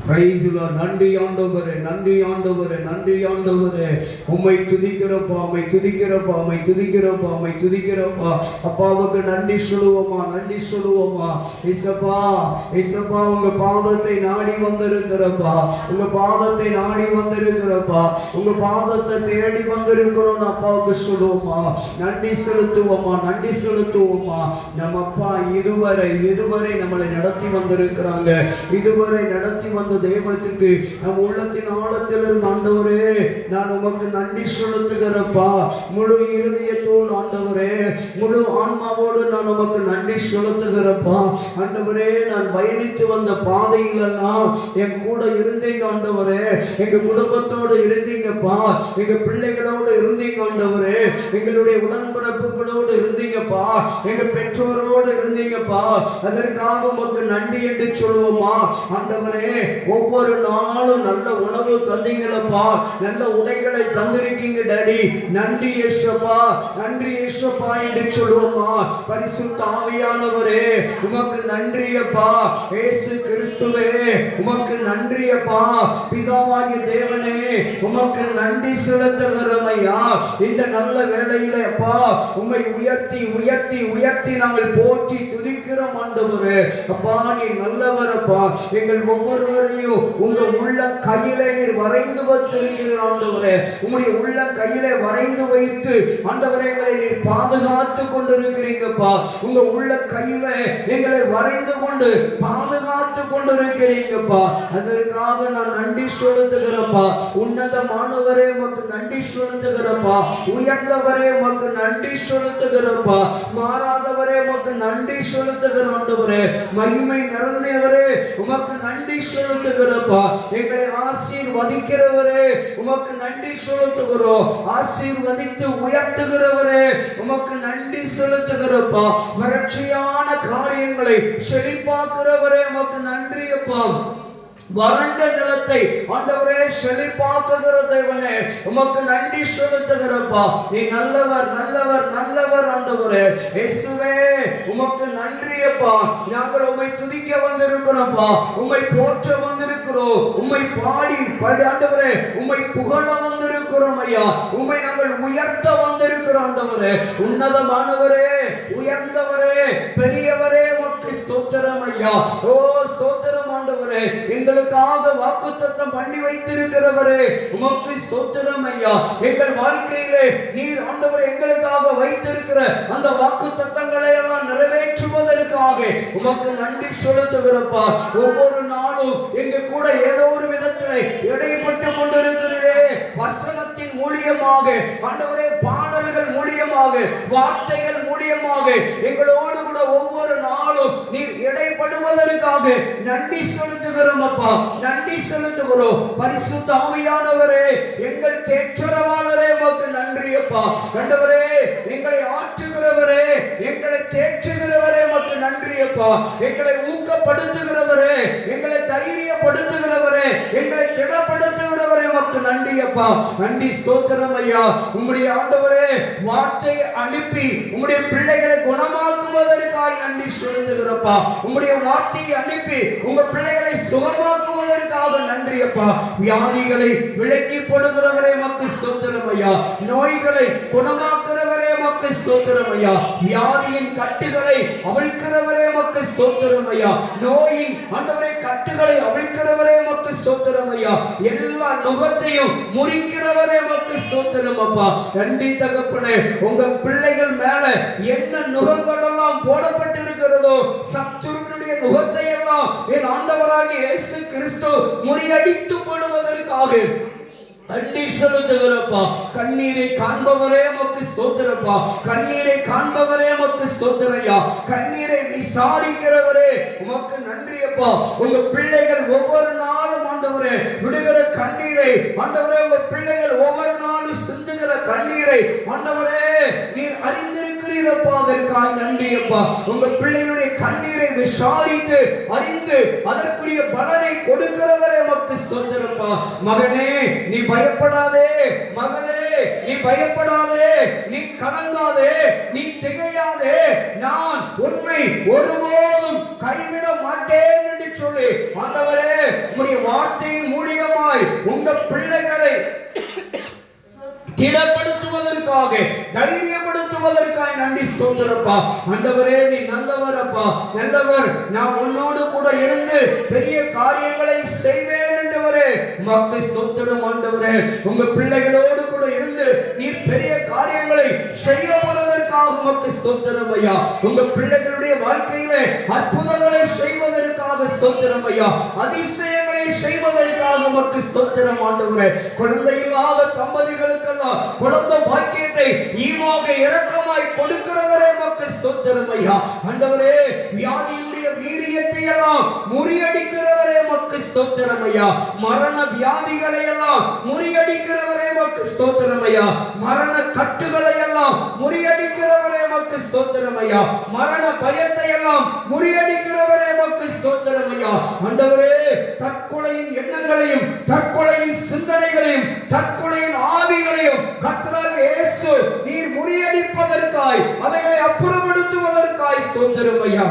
Price Lord. நன்றி ஆண்டவரே, நன்றி ஆண்டவரே, நன்றி ஆண்டவரே. உம்மை துதிக்கிறப்பா, உம்மை துதிக்கிறப்பா, உம்மை துதிக்கிறப்பா, உம்மை துதிக்கிறப்பா. அப்பாவுக்கு நன்றி சொல்லுவோமா, நன்றி சொல்லுவோமா. இயேசுப்பா, இயேசுப்பா, உங்க பாதத்தை நாடி வந்திருக்கிறப்பா, உங்க பாதத்தை நாடி வந்திருக்கிறப்பா, உங்க பாதத்தை தேடி வந்திருக்கிறோம். அப்பாவுக்கு சொல்லுவோமா, நன்றி செலுத்துவோமா, நன்றி செலுத்துவோமா. நம்ம அப்பா இதுவரை நம்மளை நடத்தி வந்திருக்கிறாங்க. இதுவரை நடத்தி வந்த தெய்வத்துக்கு நம் உள்ளத்தின் ஆழத்தில் இருந்து ஆண்டவரே நான் உமக்கு நன்றி செலுத்துகிறப்பா. முழு இருதயத்தோடு ஆண்டவரே, முழு ஆன்மாவோடு நான் உமக்கு நன்றி செலுத்துகிறப்பா. ஆண்டவரே, நான் பயணித்து வந்த பாதையிலெல்லாம் என் கூட இருந்தீங்க ஆண்டவரே. எங்க குடும்பத்தோடு இருந்தீங்கப்பா, எங்க பிள்ளைகளோடு இருந்தீங்க ஆண்டவரே, எங்களுடைய உடன்பிறப்புகளோடு இருந்தீங்கப்பா, எங்க பெற்றோரோடு இருந்தீங்கப்பா. அதற்காக உமக்கு நன்றி என்று சொல்லுவோமா. ஆண்டவரே, ஒவ்வொரு நாளும் நல்ல உணவு தந்தீங்களப்பா, நல்ல உடைகளை தந்திருக்கீங்க டாடி. நன்றி இயேசுப்பா, நன்றி இயேசுப்பா என்று சொல்லுவோமா. பரிசுத்த ஆவியானவரே, உமக்கு நன்றி அப்பா. இயேசு கிறிஸ்துவே, உமக்கு நன்றி அப்பா. பிதாவாகிய தேவனே, உமக்கு நன்றி செலுத்துகிறோம் ஐயா. இந்த நல்ல வேளையில அப்பா உம்மை உயர்த்தி உயர்த்தி உயர்த்தி நாங்கள் போற்றி துதிக்கிறோம் ஆண்டவரே. அப்பா நீ நல்லவர் அப்பா. எங்கள் ஒவ்வொருவரையும் உங்க உள்ள கையிலே நீர் வரைந்து வைத்திருக்கிற ஆண்டவரே. உம்முடைய உள்ள கையிலே வரைந்து வைத்து ஆண்டவரே எங்களை நீர் பாதுகாத்து கொண்டிருக்கிறீங்கப்பா. உங்க உள்ள கையில எங்களை வரைந்து கொண்டு பாதுகாத்து கொண்டிருக்கிறீங்கப்பா. அதற்காக நான் நன்றி செலுத்துகிறப்பா. உன்னதமானவரே உமக்கு நன்றி செலுத்துகிறப்பா. உயர்ந்தவரே உமக்கு நன்றி செலுத்துகிறப்பா. மாறாதவரே உமக்கு நன்றி செலுத்துகிற ஆண்டவரே. மகிமை நிறைந்தவரே உமக்கு நன்றி செலுத்துகிறப்பா. எங்களை ஆசீர்வதிக்கிறவரே உமக்கு நன்றி செலுத்துகிறோம். ஆசீர்வதித்து உயர்த்துகிறவரே உமக்கு நன்றி செலுத்துகிறப்பா. வறட்சியான காரியங்களை செழிப்பாக்குறவரே உமக்கு நன்றி அப்பா. வறண்ட நிலத்தை ஆண்டவரே செழிப்பாக்குகிற தேவனே உமக்கு நன்றி செலுத்துகிறப்பா. நீ நல்லவர் நல்லவர் நல்லவர் ஆண்டவரே. இயேசுவே உமக்கு நன்றி அப்பா. நாங்கள் உம்மை துதிக்க வந்திருக்கிறோம்ப்பா, உம்மை போற்ற வந்திருக்கிறோம், உம்மை பாடி ஆண்டவரே உம்மை புகழ வந்திருக்கிறோம் ஐயா. உம்மை நாங்கள் உயர்த்த வந்திருக்கிறோம் ஆண்டவரே. உன்னதமானவரே, உயர்ந்தவரே, பெரியவரே உமக்கு ஸ்தோத்திரம் ஐயா. ஓ ஸ்தோத்திரம் ஆண்டவரே. எங்களுக்காக வாக்குத்தத்தம் பண்ணி வைத்திருக்கிறவரே உமக்கு ஸ்தோத்திரம் ஐயா. எங்கள் வாழ்க்கையிலே நீர் ஆண்டவரே எங்களுக்காக வைத்திருக்கிற அந்த வாக்குத்தத்தங்களை எல்லாம் நிறைவேற்றுவதற்காக உமக்கு நன்றி செலுத்துகிறப்பா. ஒவ்வொரு நாளும் எங்க கூட ஏதோ ஒரு விதத்திலே இடைப்பட்டு கொண்டிருக்கிறதே. வசனத்தின் மூலியமாக ஆண்டவரே, பாடல்கள் மூலியமாக, வார்த்தைகள் மூலியமாக எங்களோடு கூட ஒவ்வொரு நாளும் நீர் இடைப்படுவதற்காக நன்றி செலுத்துகிறோம் அப்பா. நன்றி செலுத்துகிறோம். பரிசுத்த ஆவியானவரே, எங்கள் தேற்றரவாளரே உமக்கு நன்றி அப்பா. ஆண்டவரே, எங்களை ஆற்றுகிறவரே, எங்களை தேற்றுகிறவரே உமக்கு நன்றி அப்பா. எங்களை ஊக்கப்படுத்துகிறவரே, எங்களை தைரியப்படுத்துகிறவரே, எங்களை திடப்படுத்துகிறவரே உமக்கு நன்றி அப்பா. நன்றி ஸ்தோத்திரம் ஐயா. உம்முடைய ஆண்டவரே வார்த்தையை அனுப்பி உம்முடைய பிள்ளைகளை குணமாக்குவதற்காக நன்றி செலுத்துகிறப்பா. உம்முடைய வார்த்தையை அனுப்பி உங்க பிள்ளைகளை சுகமாக்குவதற்காக நன்றி அப்பா. வியாதிகளை விலக்கி போடுகிறவரே உமக்கு ஸ்தோத்திரம் ஐயா. நோய்களை குணமாக்குகிறவரே உமக்கு ஸ்தோத்திரம் ஐயா. வியாதியின் கட்டுகளை அவிழ்க்கிறவரே உமக்கு ஸ்தோத்திரம் ஐயா. நோயின் ஆண்டவரே கட்டுகளை அவிழ்க்கிறவரே உமக்கு ஸ்தோத்திரம் ஐயா. எல்லா நுகத்தையும் முறிக்கிறவரே உமக்கு ஸ்தோத்திரம் அப்பா. நன்றி தகப்பனே. உங்க பிள்ளைகள் மேல என்ன நுகங்கள் எல்லாம் போடப்பட்டிருக்கிறதோ சத்துருவினுடைய நுகத்தை எல்லாம் என் ஆண்டவராகிய இயேசு கிறிஸ்து முறியடித்து போடுவதற்காக நன்றி செலுத்துகிறப்பா. கண்ணீரை காண்பவரே உமக்கு ஸ்தோத்திரப்பா. கண்ணீரை காண்பவரே உமக்கு ஸ்தோத்திரையா. கண்ணீரை விசாரிக்கிறவரே உமக்கு நன்றி அப்பா. உங்க பிள்ளைகள் ஒவ்வொரு நாளும் ஆண்டவரே விடுகிற கண்ணீரை ஆண்டவரே, உங்க பிள்ளைகள் ஒவ்வொரு நாளும் சிந்துகிற கண்ணீரை ஆண்டவரே நீர் அறிந்திருக்கிறீரப்பா. அதற்காக நன்றி அப்பா. உங்க பிள்ளைகளுடைய கண்ணீரை விசாரித்து அறிந்து அதற்குரிய பலனை கொடுக்கிறவரே உமக்கு ஸ்தோத்திரப்பா. மகனே நீ பயப்படாதே, மகளே நீ பயப்படாதே, நீ கலங்காதே, நீ திகையாதே. நான் உன்னை ஒருபோதும் கைவிட மாட்டேன் என்று சொல்லி ஆண்டவரே உம்முடைய வார்த்தையின் மூலியமாய் உங்க பிள்ளைகளை திடப்படுத்துவதற்காக, தைரியப்படுத்துவதற்காக நன்றி ஸ்தோத்திரப்பா. ஆண்டவரே, நீ நல்லவர் அப்பா, நல்லவர். நான் உன்னோடு கூட இருந்து பெரிய காரியங்களை செய்வேன் என்றவரே, உமக்கு ஸ்தோத்திரம் ஆண்டவரே. உங்க பிள்ளைகளோடு கூட இருந்து நீ பெரிய காரியங்களை செய்ய போவதற்காக உமக்கு ஸ்தோத்திரம் ஐயா. உங்க பிள்ளைகளுடைய வாழ்க்கையிலே அற்புதங்களை செய்வதற்காக ஸ்தோத்திரம் ஐயா. அதிசயங்களை செய்வதற்காக உமக்கு ஸ்தோத்திரம் ஆண்டவரே. குழந்தை இல்லாத தம்பதிகளுக்கெல்லாம் குழந்தை பாக்கியத்தை ஈவாக இரக்கமாய் கொடுக்கிறவரே உமக்கு ஸ்தோத்திரம் ஐயா. ஆண்டவரே, வியாதியுடைய வீரியத்தை எல்லாம் முறியடிக்கிறவரே உமக்கு ஸ்தோத்திரம் ஐயா. மரண வியாதிகளை எல்லாம் முறியடிக்கிறவரே உமக்கு ஸ்தோத்திரம் ஐயா. மரண கட்டுகளை எல்லாம் முறியடிக்கிறவரே உமக்கு ஸ்தோத்திரம் ஐயா. மரண பயத்தை எல்லாம் முறியடிக்கிறவரே உமக்கு ஸ்தோத்திரம் ஐயா. ஆண்டவரே, தற்கொலையின் எண்ணங்களையும் தற்கொலையின் சிந்தனைகளையும் தற்கொலையின் ஆவிகளையும் கர்த்தராகிய இயேசு நீர் முறியடிப்பதற்காய், அவைகளை அப்புறப்படுத்துவதற்காய் ஸ்தோத்திரம் ஐயா.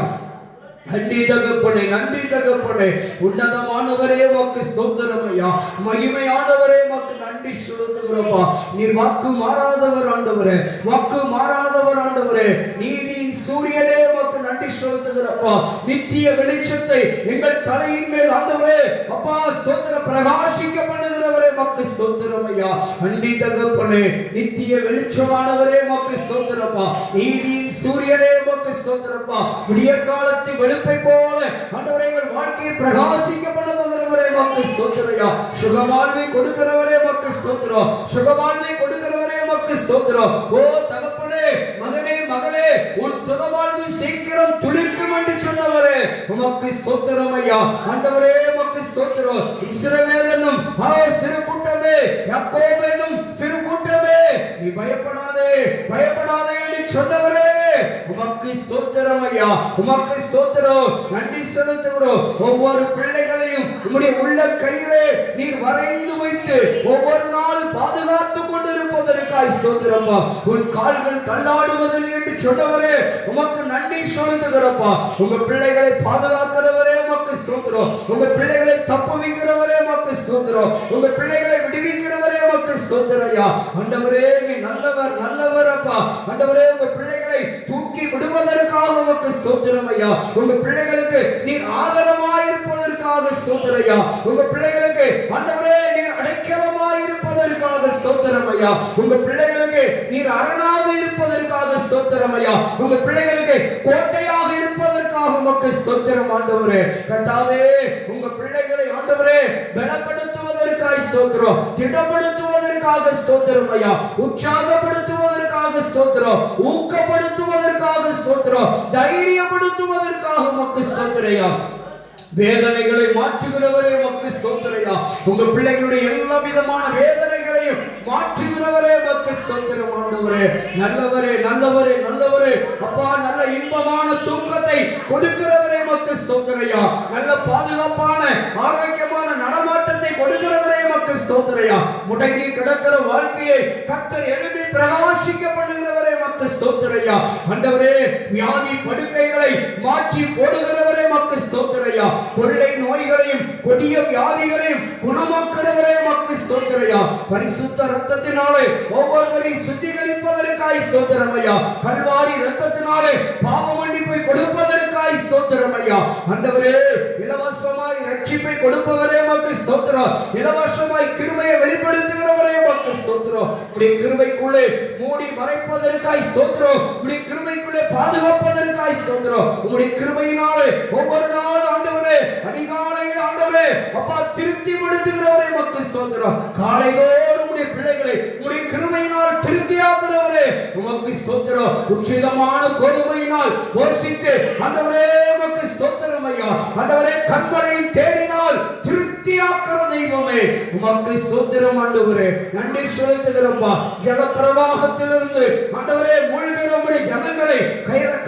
நன்றி தகப்பனே, நன்றி தகப்பனே. உன்னதமானவரே உமக்கு ஸ்தோத்திரம் ஐயா. மகிமையானவரே உமக்கு நன்றி செலுத்துகிறோம்ப்பா. நீர் வாக்கு மாறாதவர் ஆண்டவரே, வாக்கு மாறாதவர் ஆண்டவரே. நீதியின் சூரியனே உமக்கு நன்றி செலுத்துகிறோம்ப்பா. நித்திய வெளிச்சத்தை எங்கள் தலையின் மேல் ஆண்டவரே அப்பா ஸ்தோத்திர பிரகாசிக்க பண்ணுகிறவரே உமக்கு ஸ்தோத்திரம் ஐயா. நன்றி தகப்பனே. நித்திய வெளிச்சமானவரே உமக்கு ஸ்தோத்திரப்பா. நீதியின் சூரியனே உமக்கு ஸ்தோத்திரப்பா. விடிய காலத்து வெளுப்பை போல ஆண்டவரே எங்கள் வாழ்க்கையை பிரகாசிக்க பண்ணுகிறவரே உமக்கு ஸ்தோத்திரம் ஐயா. சுகவாழ்வை கொடுக்கிறவரே உமக்கு ஸ்தோத்திரம். சுகவாழ்வை கொடுக்கிறவரே உமக்கு ஸ்தோத்திரம். ஓ தகப்பனே, மகனே, மகளே, உன் சுகவாழ்வு சீக்கிரம் துளிர்க்கும் என்று சொன்னவரே உமக்கு ஸ்தோத்திரம் ஐயா. ஆண்டவரே உமக்கு ஸ்தோத்திரம். இஸ்ரவேல் என்னும் சிறு கூட்டமே, யாக்கோபு என்னும் சிறு கூட்டமே, நீ பயப்படாதே, பயப்படாதே என்று சொன்னவரே உமக்கு ஸ்தோத்திரம் ஐயா. உமக்கு ஸ்தோத்திரம். நன்றி செலுத்துகிறோம். ஒவ்வொரு பிள்ளைகளையும் உம்முடைய உள்ள கையிலே நீர் வரைந்து வைத்து ஒவ்வொரு நாளும் பாதுகாத்துக் கொண்டிருப்பதற்காய் ஸ்தோத்திரப்பா. உன் கால்கள் தள்ளாடுவதில்லை என்று சொன்னவரே உமக்கு நன்றி செலுத்துகிறப்பா. உங்க பிள்ளைகளை பாதுகாக்கிறவரே உமக்கு ஸ்தோத்திரம். உங்க பிள்ளைகளை தப்புவிக்கிறவரே உமக்கு ஸ்தோத்திரம். உங்க பிள்ளைகளை விடுவிக்கிறவரே உமக்கு ஸ்தோத்திரம் ஐயா. ஆண்டவரே, நீ நல்லவர், நல்லவர் அப்பா. ஆண்டவரே, உங்க பிள்ளைகளை தூக்கி விடுவதற்காக உமக்கு ஸ்தோத்திரம் ஐயா. உங்க பிள்ளைகளுக்கு நீர் ஆதரவாய் இருப்பதற்காக ஸ்தோத்திரம் ஐயா. உங்க பிள்ளைகளுக்கு ஆண்டவரே நீர் அடைக்கலமாய் இருப்பதற்காக ஸ்தோத்திரம் ஐயா. உங்க பிள்ளைகளுக்கு நீர் அரணாக இருப்பதற்காக ஸ்தோத்திரம் ஐயா. உங்க பிள்ளைகளுக்கு கோட்டையாக இருப்பதற்காக உமக்கு ஸ்தோத்திரம் ஆண்டவரே. கர்த்தாவே, உங்க பிள்ளைகளை ஆண்டவரே பலப்படுத்துவதற்காக ஸ்தோத்திரம், திடப்படுத்துவதற்காக ஸ்தோத்திரம் ஐயா. உற்சாகப்படுத்துவதற்காக ஸ்தோத்திரம், ஊக்கப்படுத்துவதற்காக ஸ்தோத்திரம், தைரியப்படுத்துவதற்காக உமக்கு ஸ்தோத்திரம் ஐயா. வேதனைகளை மாற்றுகிறவரே உமக்கு ஸ்தோத்திரம் ஐயா. உங்க பிள்ளைகளுடைய எல்லா விதமான வேதனைகளையும் மாற்றுகிறவரே உமக்கு ஸ்தோத்திரம் ஆண்டவரே. நல்லவரே, நல்லவரே, நல்லவரே அப்பா. நல்ல இன்பமான தூக்கத்தை கொடுக்கிறவரே உமக்கு ஸ்தோத்திரம் ஐயா. நல்ல பாதுகாப்பான ஆரோக்கியமான நடமாட்டத்தை கொடுக்கிறவரே உமக்கு ஸ்தோத்திரம் ஐயா. முடங்கி கிடக்கிற வாழ்க்கையை கர்த்தர் எழுப்பி பிரகாசிக்க பண்ணுகிறவரே உமக்கு ஸ்தோத்திரம் ஐயா. ஆண்டவரே, வியாதி படுக்கைகளை மாற்றி போடுகிறவரே உமக்கு ஸ்தோத்திரம் ஐயா. கொள்ளை நோய்களையும் கொடிய வியாதிகளையும் குணமாக்குகிறவரே உமக்கு ஸ்தோத்திரம் ஐயா. பரிசுத்த இரத்தத்தினாலே ஒவ்வொருவரையும் சுத்திகரிப்பதற்காய் ஸ்தோத்திரம் ஐயா. கல்வாரி இரத்தத்தினாலே பாவ மன்னிப்பை கொடுப்பதற்காய் ஸ்தோத்திரம் ஐயா. ஆண்டவரே, இலவசமாய் ரட்சிப்பை கொடுப்பவரே உமக்கு ஸ்தோத்திரம். இலவசமாய் கிருபையை வெளிப்படுத்துகிறவரே உமக்கு ஸ்தோத்திரம். உம்முடைய கிருபைக்குள்ளே மூடி மறைப்பதற்காய் ஸ்தோத்திரம். உம்முடைய கிருபைக்குள்ளே பாதுகாப்பதற்காய் ஸ்தோத்திரம். உம்முடைய கிருபையினாலே ஒவ்வொரு நாளும் ஆண்டவரே அதிகாலையில் ஆண்டவரே அப்பா திருப்திப்படுத்துகிறவரே உமக்கு ஸ்தோத்திரம். காலைதோறும் உம்முடைய பிள்ளைகளை உம்முடைய கிருபையினால் திருப்தியாக்குகிறவரே உமக்கு ஸ்தோத்திரம். உச்சிதமான கோதுமையினால் போஷித்து ஆண்டவரே உமக்கு ஸ்தோத்திரம் ஐயா. ஆண்டவரே, கண்மலையின் தேடினால் திருப்தியாக்குற தெய்வமே உமக்கு ஸ்தோத்திரம் ஆண்டவரே. நன்றி செலுத்துகிறோம்ப்பா. ஜல பிரவாகத்திலிருந்து ஆண்டவரே மூழ்கிற உம்முடைய ஜனங்களை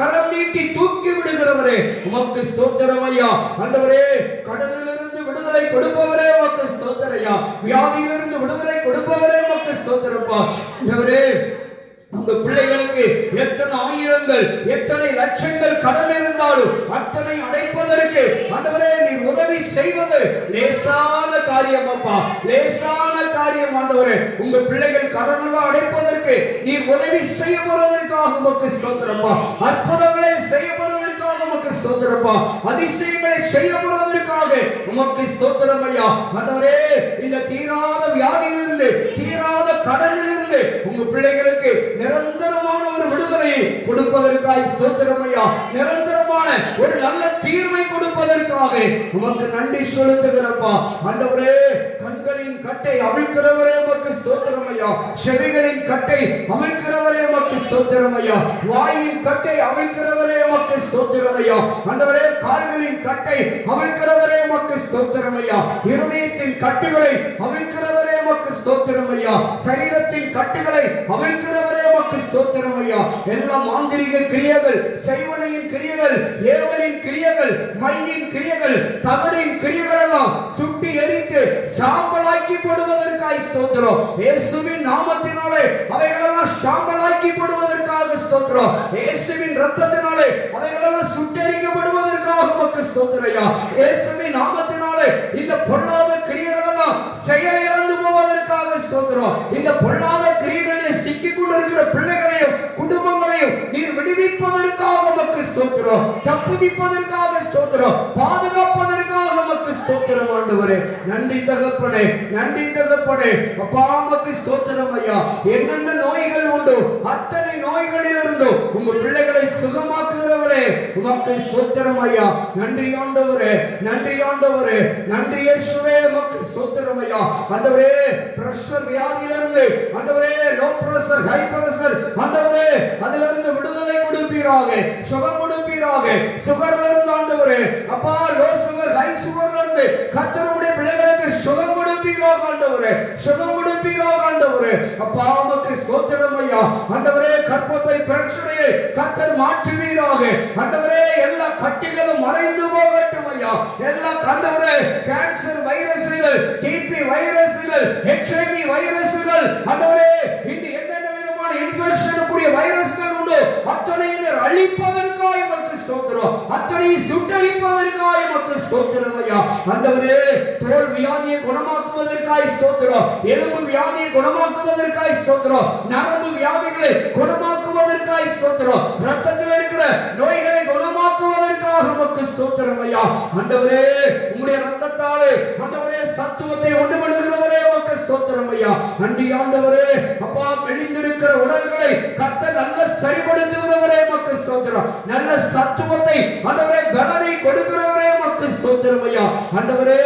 கரம் நீட்டி தூக்கி விடுகிறவரே உமக்கு ஸ்தோத்திரம் ஐயா. ஆண்டவரே, கடலிலிருந்து விடுதலை கொடுப்பவரே உமக்கு ஸ்தோத்திரம் ஐயா. வியாதியிலிருந்து விடுதலை கொடுப்பவரே உமக்கு ஸ்தோத்திரப்பா. ஆண்டவரே, உங்க பிள்ளைகளுக்கு பிள்ளைகளுக்கு எத்தனை ஆயிரங்கள் எத்தனை லட்சங்கள் கடன் இருந்தாலும் அத்தனை அடைப்பதற்கு ஆண்டவரே நீர் உதவி செய்வது லேசான காரியம் அப்பா, லேசான காரியம் ஆண்டவரே. உங்க பிள்ளைகள் கடன் எல்லாம் அடைப்பதற்கு நீர் உதவி செய்ய போறதற்காக உமக்கு ஸ்தோத்திரப்பா. அற்புதங்களை செய்ய போறதற்காக உமக்கு ஸ்தோத்திரப்பா. அதிசயங்களை செய்ய போறதற்காக உமக்கு ஸ்தோத்திரம் ஐயா. ஆண்டவரே இந்த தீராத வியாதியிலிருந்து தீராத கடனிலிருந்து உங்க பிள்ளைகளுக்கு நிரந்தரமான ஒரு விடுதலையை கொடுப்பதற்காக ஸ்தோத்திரம் ஐயா. நிரந்தரமான ஒரு நல்ல தீர்வை கொடுப்பதற்காக உமக்கு நன்றி செலுத்துகிறப்பா. ஆண்டவரே கண்களின் கட்டை அவிழ்க்கிறவரே உமக்கு ஸ்தோத்திரம் ஐயா. செவிகளின் கட்டை அவிழ்க்கிறவரே உமக்கு ஸ்தோத்திரம் ஐயா. வாயின் கட்டை அவிழ்க்கிறவரே உமக்கு ஸ்தோத்திரம் ஐயா. ஆண்டவரே கால்களின் கட்டை அவிழ்க்கிறவரே உமக்கு ஸ்தோத்திரம் ஐயா. இருதயத்தின் கட்டுகளை அவிழ்க்கிறவரே உமக்கு ஸ்தோத்திரம் ஐயா. சரீரத்தின் கட்டுகளை அவிழ்க்கிறவரே உமக்கு ஸ்தோத்திரம் ஐயா. எல்லா மாந்திரிக கிரியைகள், செய்வனையின் கிரியைகள், ஏவலின் கிரியைகள், மையின் கிரியைகள், தகடின் கிரியைகள் எல்லாம் சுட்டி எரித்து சாம்பலாக்கி போடுவதற்காக ஸ்தோத்திரம். இயேசுவின் நாமத்தினாலே அவைகளெல்லாம் சாம்பலாக்கி போடுவதற்காக ஸ்தோத்திரம். இயேசுவின் இரத்தத்தினாலே அவைகளெல்லாம் சுட்டெரிக்கப்படுவதற்காக உமக்கு ஸ்தோத்திரம் ஐயா. இயேசுவின் நாமத்தினாலே இந்த பொல்லாத கிரியைகள் எல்லாம் செயலிழந்து போவதற்காக ஸ்தோத்திரம். இந்த பொல்லாத கிரியைகளில் சிக்கிக் கொண்டிருக்கிற பிள்ளைகளையும் குடும்பங்களையும் நீர் விடுவிப்பதற்காக உமக்கு ஸ்தோத்திரம். தப்புவிப்பதற்காக ஸ்தோத்திரம். பாதுகாப்பதற்காக உமக்கு ஸ்தோத்திரம் ஆண்டவரே. நன்றி தகப்பனே, நன்றி தகப்பனே. அப்பா உமக்கு ஸ்தோத்திரம் ஐயா. என்னென்ன நோய்கள் உண்டு அத்தனை நோய்களிலிருந்து உங்க பிள்ளைகளை சுகமாக்குகிறவரே உமக்கு ஸ்தோத்திரம் ஐயா. நன்றி ஆண்டவரே, நன்றி ஆண்டவரே, நன்றி இயேசுவே உமக்கு ஸ்தோத்திரம் ஐயா. ஆண்டவரே பிரஷர் வியாதியிலிருந்து ஆண்டவரே லோ பிரஷர், ஹை பிரஷர் ஆண்டவரே அதிலிருந்து விடுதலை கொடுப்பீராக, சுகம் கொடுப்பீராக. சுகர்ல இருந்து ஆண்டவரே அப்பா லோ சுகர், ஹை சுகர்ல இருந்து கர்த்தருடைய பிள்ளைகளுக்கு சுகம் கொடுப்பீராக ஆண்டவரே, சுகம் கொடுப்பீராக ஆண்டவரே. அப்பா உமக்கு ஸ்தோத்திரம் ஐயா. ஆண்டவரே கர்ப்பப்பை பிரச்சனையை கர்த்தர் மாற்றுவீராக. ஆண்டவரே எல்லா கட்டிகளும் மறைந்து போகட்டும் ஐயா. எல்லா ஆண்டவரே கேன்சர் வைரஸ்கள், டிபி வைரஸ்கள், HIV வைரஸ்கள் ஆண்டவரே இந்த என்னென்ன விதமான இன்ஃபெக்ஷனுக்குரிய வைரஸ்கள் உண்டு அத்தனையும் அழிப்பதற்காக உமக்கு ஸ்தோத்திரம். அத்தனை சுட்டரிப்பதற்காக உமக்கு ஸ்தோத்திரம் ஐயா. ஆண்டவரே தோல் வியாதியை குணமாக்குவதற்காக ஸ்தோத்திரம். எலும்பு வியாதியை குணமாக்குவதற்காக ஸ்தோத்திரம். நரம்பு வியாதிகளை குணமாக்குவதற்காக ஸ்தோத்திரம். இரத்தத்தில் இருக்கிற நோய்களை குணமாக்குவதற்காக உமக்கு ஸ்தோத்திரம் ஐயா. ஆண்டவரே உம்முடைய இரத்தத்தாலே ஆண்டவரே சத்துவத்தை உண்டு பண்ணுகிறவரே உமக்கு ஸ்தோத்திரம் ஐயா. நன்றி ஆண்டவரே. அப்பா மெலிந்திருக்கிற உடல்களை கர்த்தர் நல்ல சரிபடுத்துகிறவரே உமக்கு ஸ்தோத்திரம். நல்ல சத்துவத்தை ஆண்டவரே பலனை கொடுக்கிறவரே உமக்கு ஸ்தோத்திரம் ஐயா. ஆண்டவரே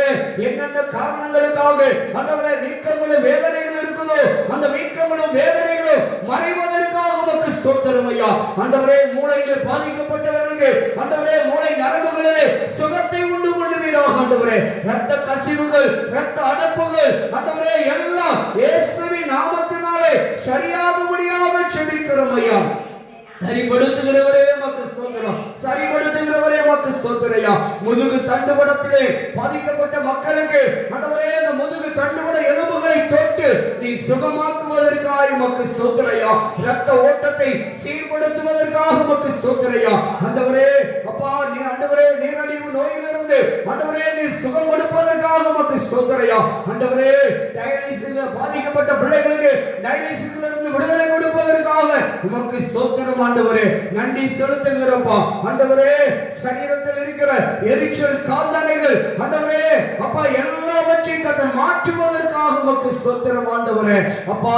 என்னென்ன காரணங்களுக்காக ஆண்டவரே வீக்கங்களும் வேதனைகள் இருக்குதோ அந்த வீக்கங்களும் வேதனைகளும் மறைவதற்காக உமக்கு ஸ்தோத்திரம் ஐயா. ஆண்டவரே மூளையில் பாதிக்கப்பட்டவர்களுக்கு ஆண்டவரே மூளை நரம்புகளிலே சுகத்தை உண்டு பண்ணுவீராக ஆண்டவரே. இரத்த கசிவுகள், இரத்த அடப்புகள் ஆண்டவரே எல்லாம் இயேசுவின் நாமத்தினாலே சரியாகும்படியாக ஜெபிக்கிறோம் ஐயா. சரிபடுத்துகிறவரே உமக்கு ஸ்தோத்திரம். சரிபடுத்துகிறவரே உமக்கு ஸ்தோத்திரம் ஐயா. முதுகு தண்டுவடத்திலே பாதிக்கப்பட்ட மக்களுக்கு ஆண்டவரே அந்த முதுகு தண்டுவட எலும்புகளை தொட்டு நீ சுகமாக்குவதற்காக உமக்கு ஸ்தோத்திரம் ஐயா. இரத்த ஓட்டத்தை சீர்படுத்துவதற்காக உமக்கு ஸ்தோத்திரம் ஐயா. ஆண்டவரே அப்பா நீ ஆண்டவரே நீரழிவு நோயிலிருந்து ஆண்டவரே நீ சுகம் கொடுப்பதற்காக உமக்கு ஸ்தோத்திரம் ஐயா. ஆண்டவரே டயாலிசிஸ்ல பாதிக்கப்பட்ட பிள்ளைகளுக்கு டயாலிசிஸ்ல இருந்து விடுதலை கொடுப்பதற்காக உமக்கு ஸ்தோத்திரம் ஆண்டவரே. நன்றி செலுத்துகிறப்பா. ஆண்டவரே சரீரத்தில் இருக்கிற எரிச்சல் காந்தனைகள் ஆண்டவரே அப்பா எல்லாவற்றையும் கர்த்தர் மாற்றுவதற்காக உமக்கு ஸ்தோத்திரம் ஆண்டவரே. அப்பா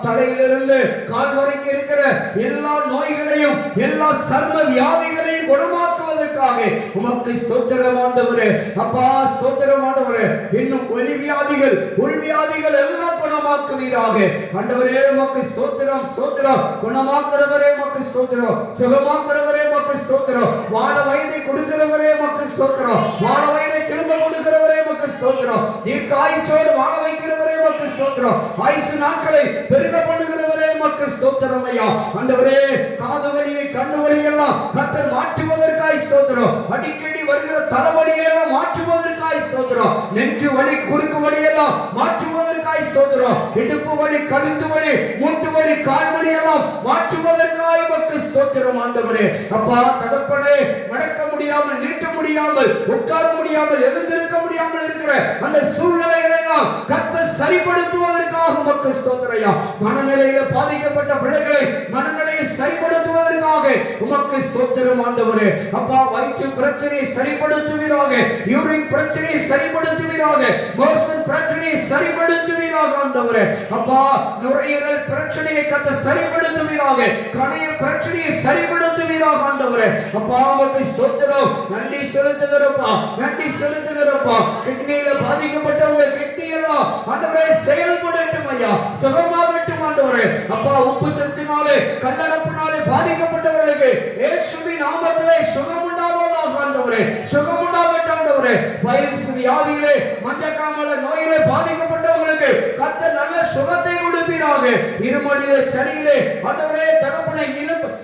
தலையிலிருந்து கால் வரைக்கும் இருக்கிற எல்லா நோய்களையும் எல்லா சர்ம வியாதிகளையும் குணமாக்குவதற்காக உமக்கு ஸ்தோத்திரம் ஆண்டவரே. அப்பா ஸ்தோத்திரம் ஆண்டவரே. இன்னும் ஒளி வியாதிகள், உள் வியாதிகள் எல்லாம் குணமாக்குவீராக ஆண்டவரே. உமக்கு ஸ்தோத்திரம், ஸ்தோத்திரம். குணமாக்குறவரே உமக்கு ஸ்தோத்திரம். சுகமாக்குறவரே உமக்கு ஸ்தோத்திரம். வாழ வயதை கொடுக்கிறவரே உமக்கு ஸ்தோத்திரம். வாழ வயதை திரும்ப கொடுக்கிறவரே உமக்கு ஸ்தோத்திரம். தீர்க்காயுசோடு வாழ வைக்கிறவரே உமக்கு ஸ்தோத்திரம். ஆயுசு நாட்களை பெருக பண்ணுகிறவரே உமக்கு ஸ்தோத்திரம் ஐயா. ஆண்டவரே காது வலியை, கண்ணு வலி எல்லாம் கர்த்தர் மாற்றுவதற்காக ஸ்தோத்திரம். அடிக்கடி வருகிற தலைவலியை எல்லாம் மாற்றுவதற்காக ஸ்தோத்திரம். நெஞ்சு வலி, குறுக்கு வலி எல்லாம் மாற்றுவதற்காக ஸ்தோத்திரம். இடுப்பு வலி, கழுத்து வலி, மூட்டு வலி, கால் வலி எல்லாம் மாற்றுவதற்காக உமக்கு ஸ்தோத்திரம் ஆண்டவரே. அப்பா தகப்பனே, நடக்க முடியாமல், நீட்ட முடியாமல், உட்கார முடியாமல், எழுந்திருக்க முடியாமல் இருக்கிற அந்த சூழ்நிலைகளை எல்லாம் கர்த்தர் சரிப்படுத்துவதற்காக உமக்கு ஸ்தோத்திரம் ஐயா. மனநிலையில பாதிக்கப்பட்ட பிள்ளைகளை மனநிலையை சரிப்படுத்துவதற்காக உமக்கு ஸ்தோத்திரம் ஆண்டவரே. அப்பா வயிற்று பிரச்சனையை சரிப்படுத்துவீராக, யூரின் பிரச்சனையை சரிப்படுத்துவீராக, மோஷன் பிரச்சனையை சரிப்படுத்துவீராக ஆண்டவரே. அப்பா நுரையீரல் பிரச்சனையை கர்த்தர் சரிப்படுத்துவீராக, கணைய பிரச்சனையை சரிப்படுத்துவீராக ஆண்டவரே. அப்பா உமக்கு ஸ்தோத்திரம். நன்றி செலுத்துகிறப்பா, நன்றி செலுத்துகிறப்பா. கிட்னியில பாதிக்கப்பட்டவங்க கிட்னி எல்லாம் ஆண்டவரே செயல்படட்டும் ஐயா, சுகமாகட்டும் ஆண்டவரே. அப்பா உப்பு சத்தினாலே, கல்லடப்பினாலே பாதிக்கப்பட்டவர்களுக்கு இயேசுவின் நாமத்திலே சுகம் உண்டாவதாக ஆண்டவரே, சுகம் உண்டாகட்டும் ஆண்டவரே. வைரஸ் வியாதியிலே, மஞ்சக்காமல நோயிலே பாதிக்கப்பட்டவர்களுக்கு கர்த்தர் நல்ல சுகத்தை கொடுப்பீராக. இருமலிலே, சளியிலே ஆண்டவரே தகப்பனை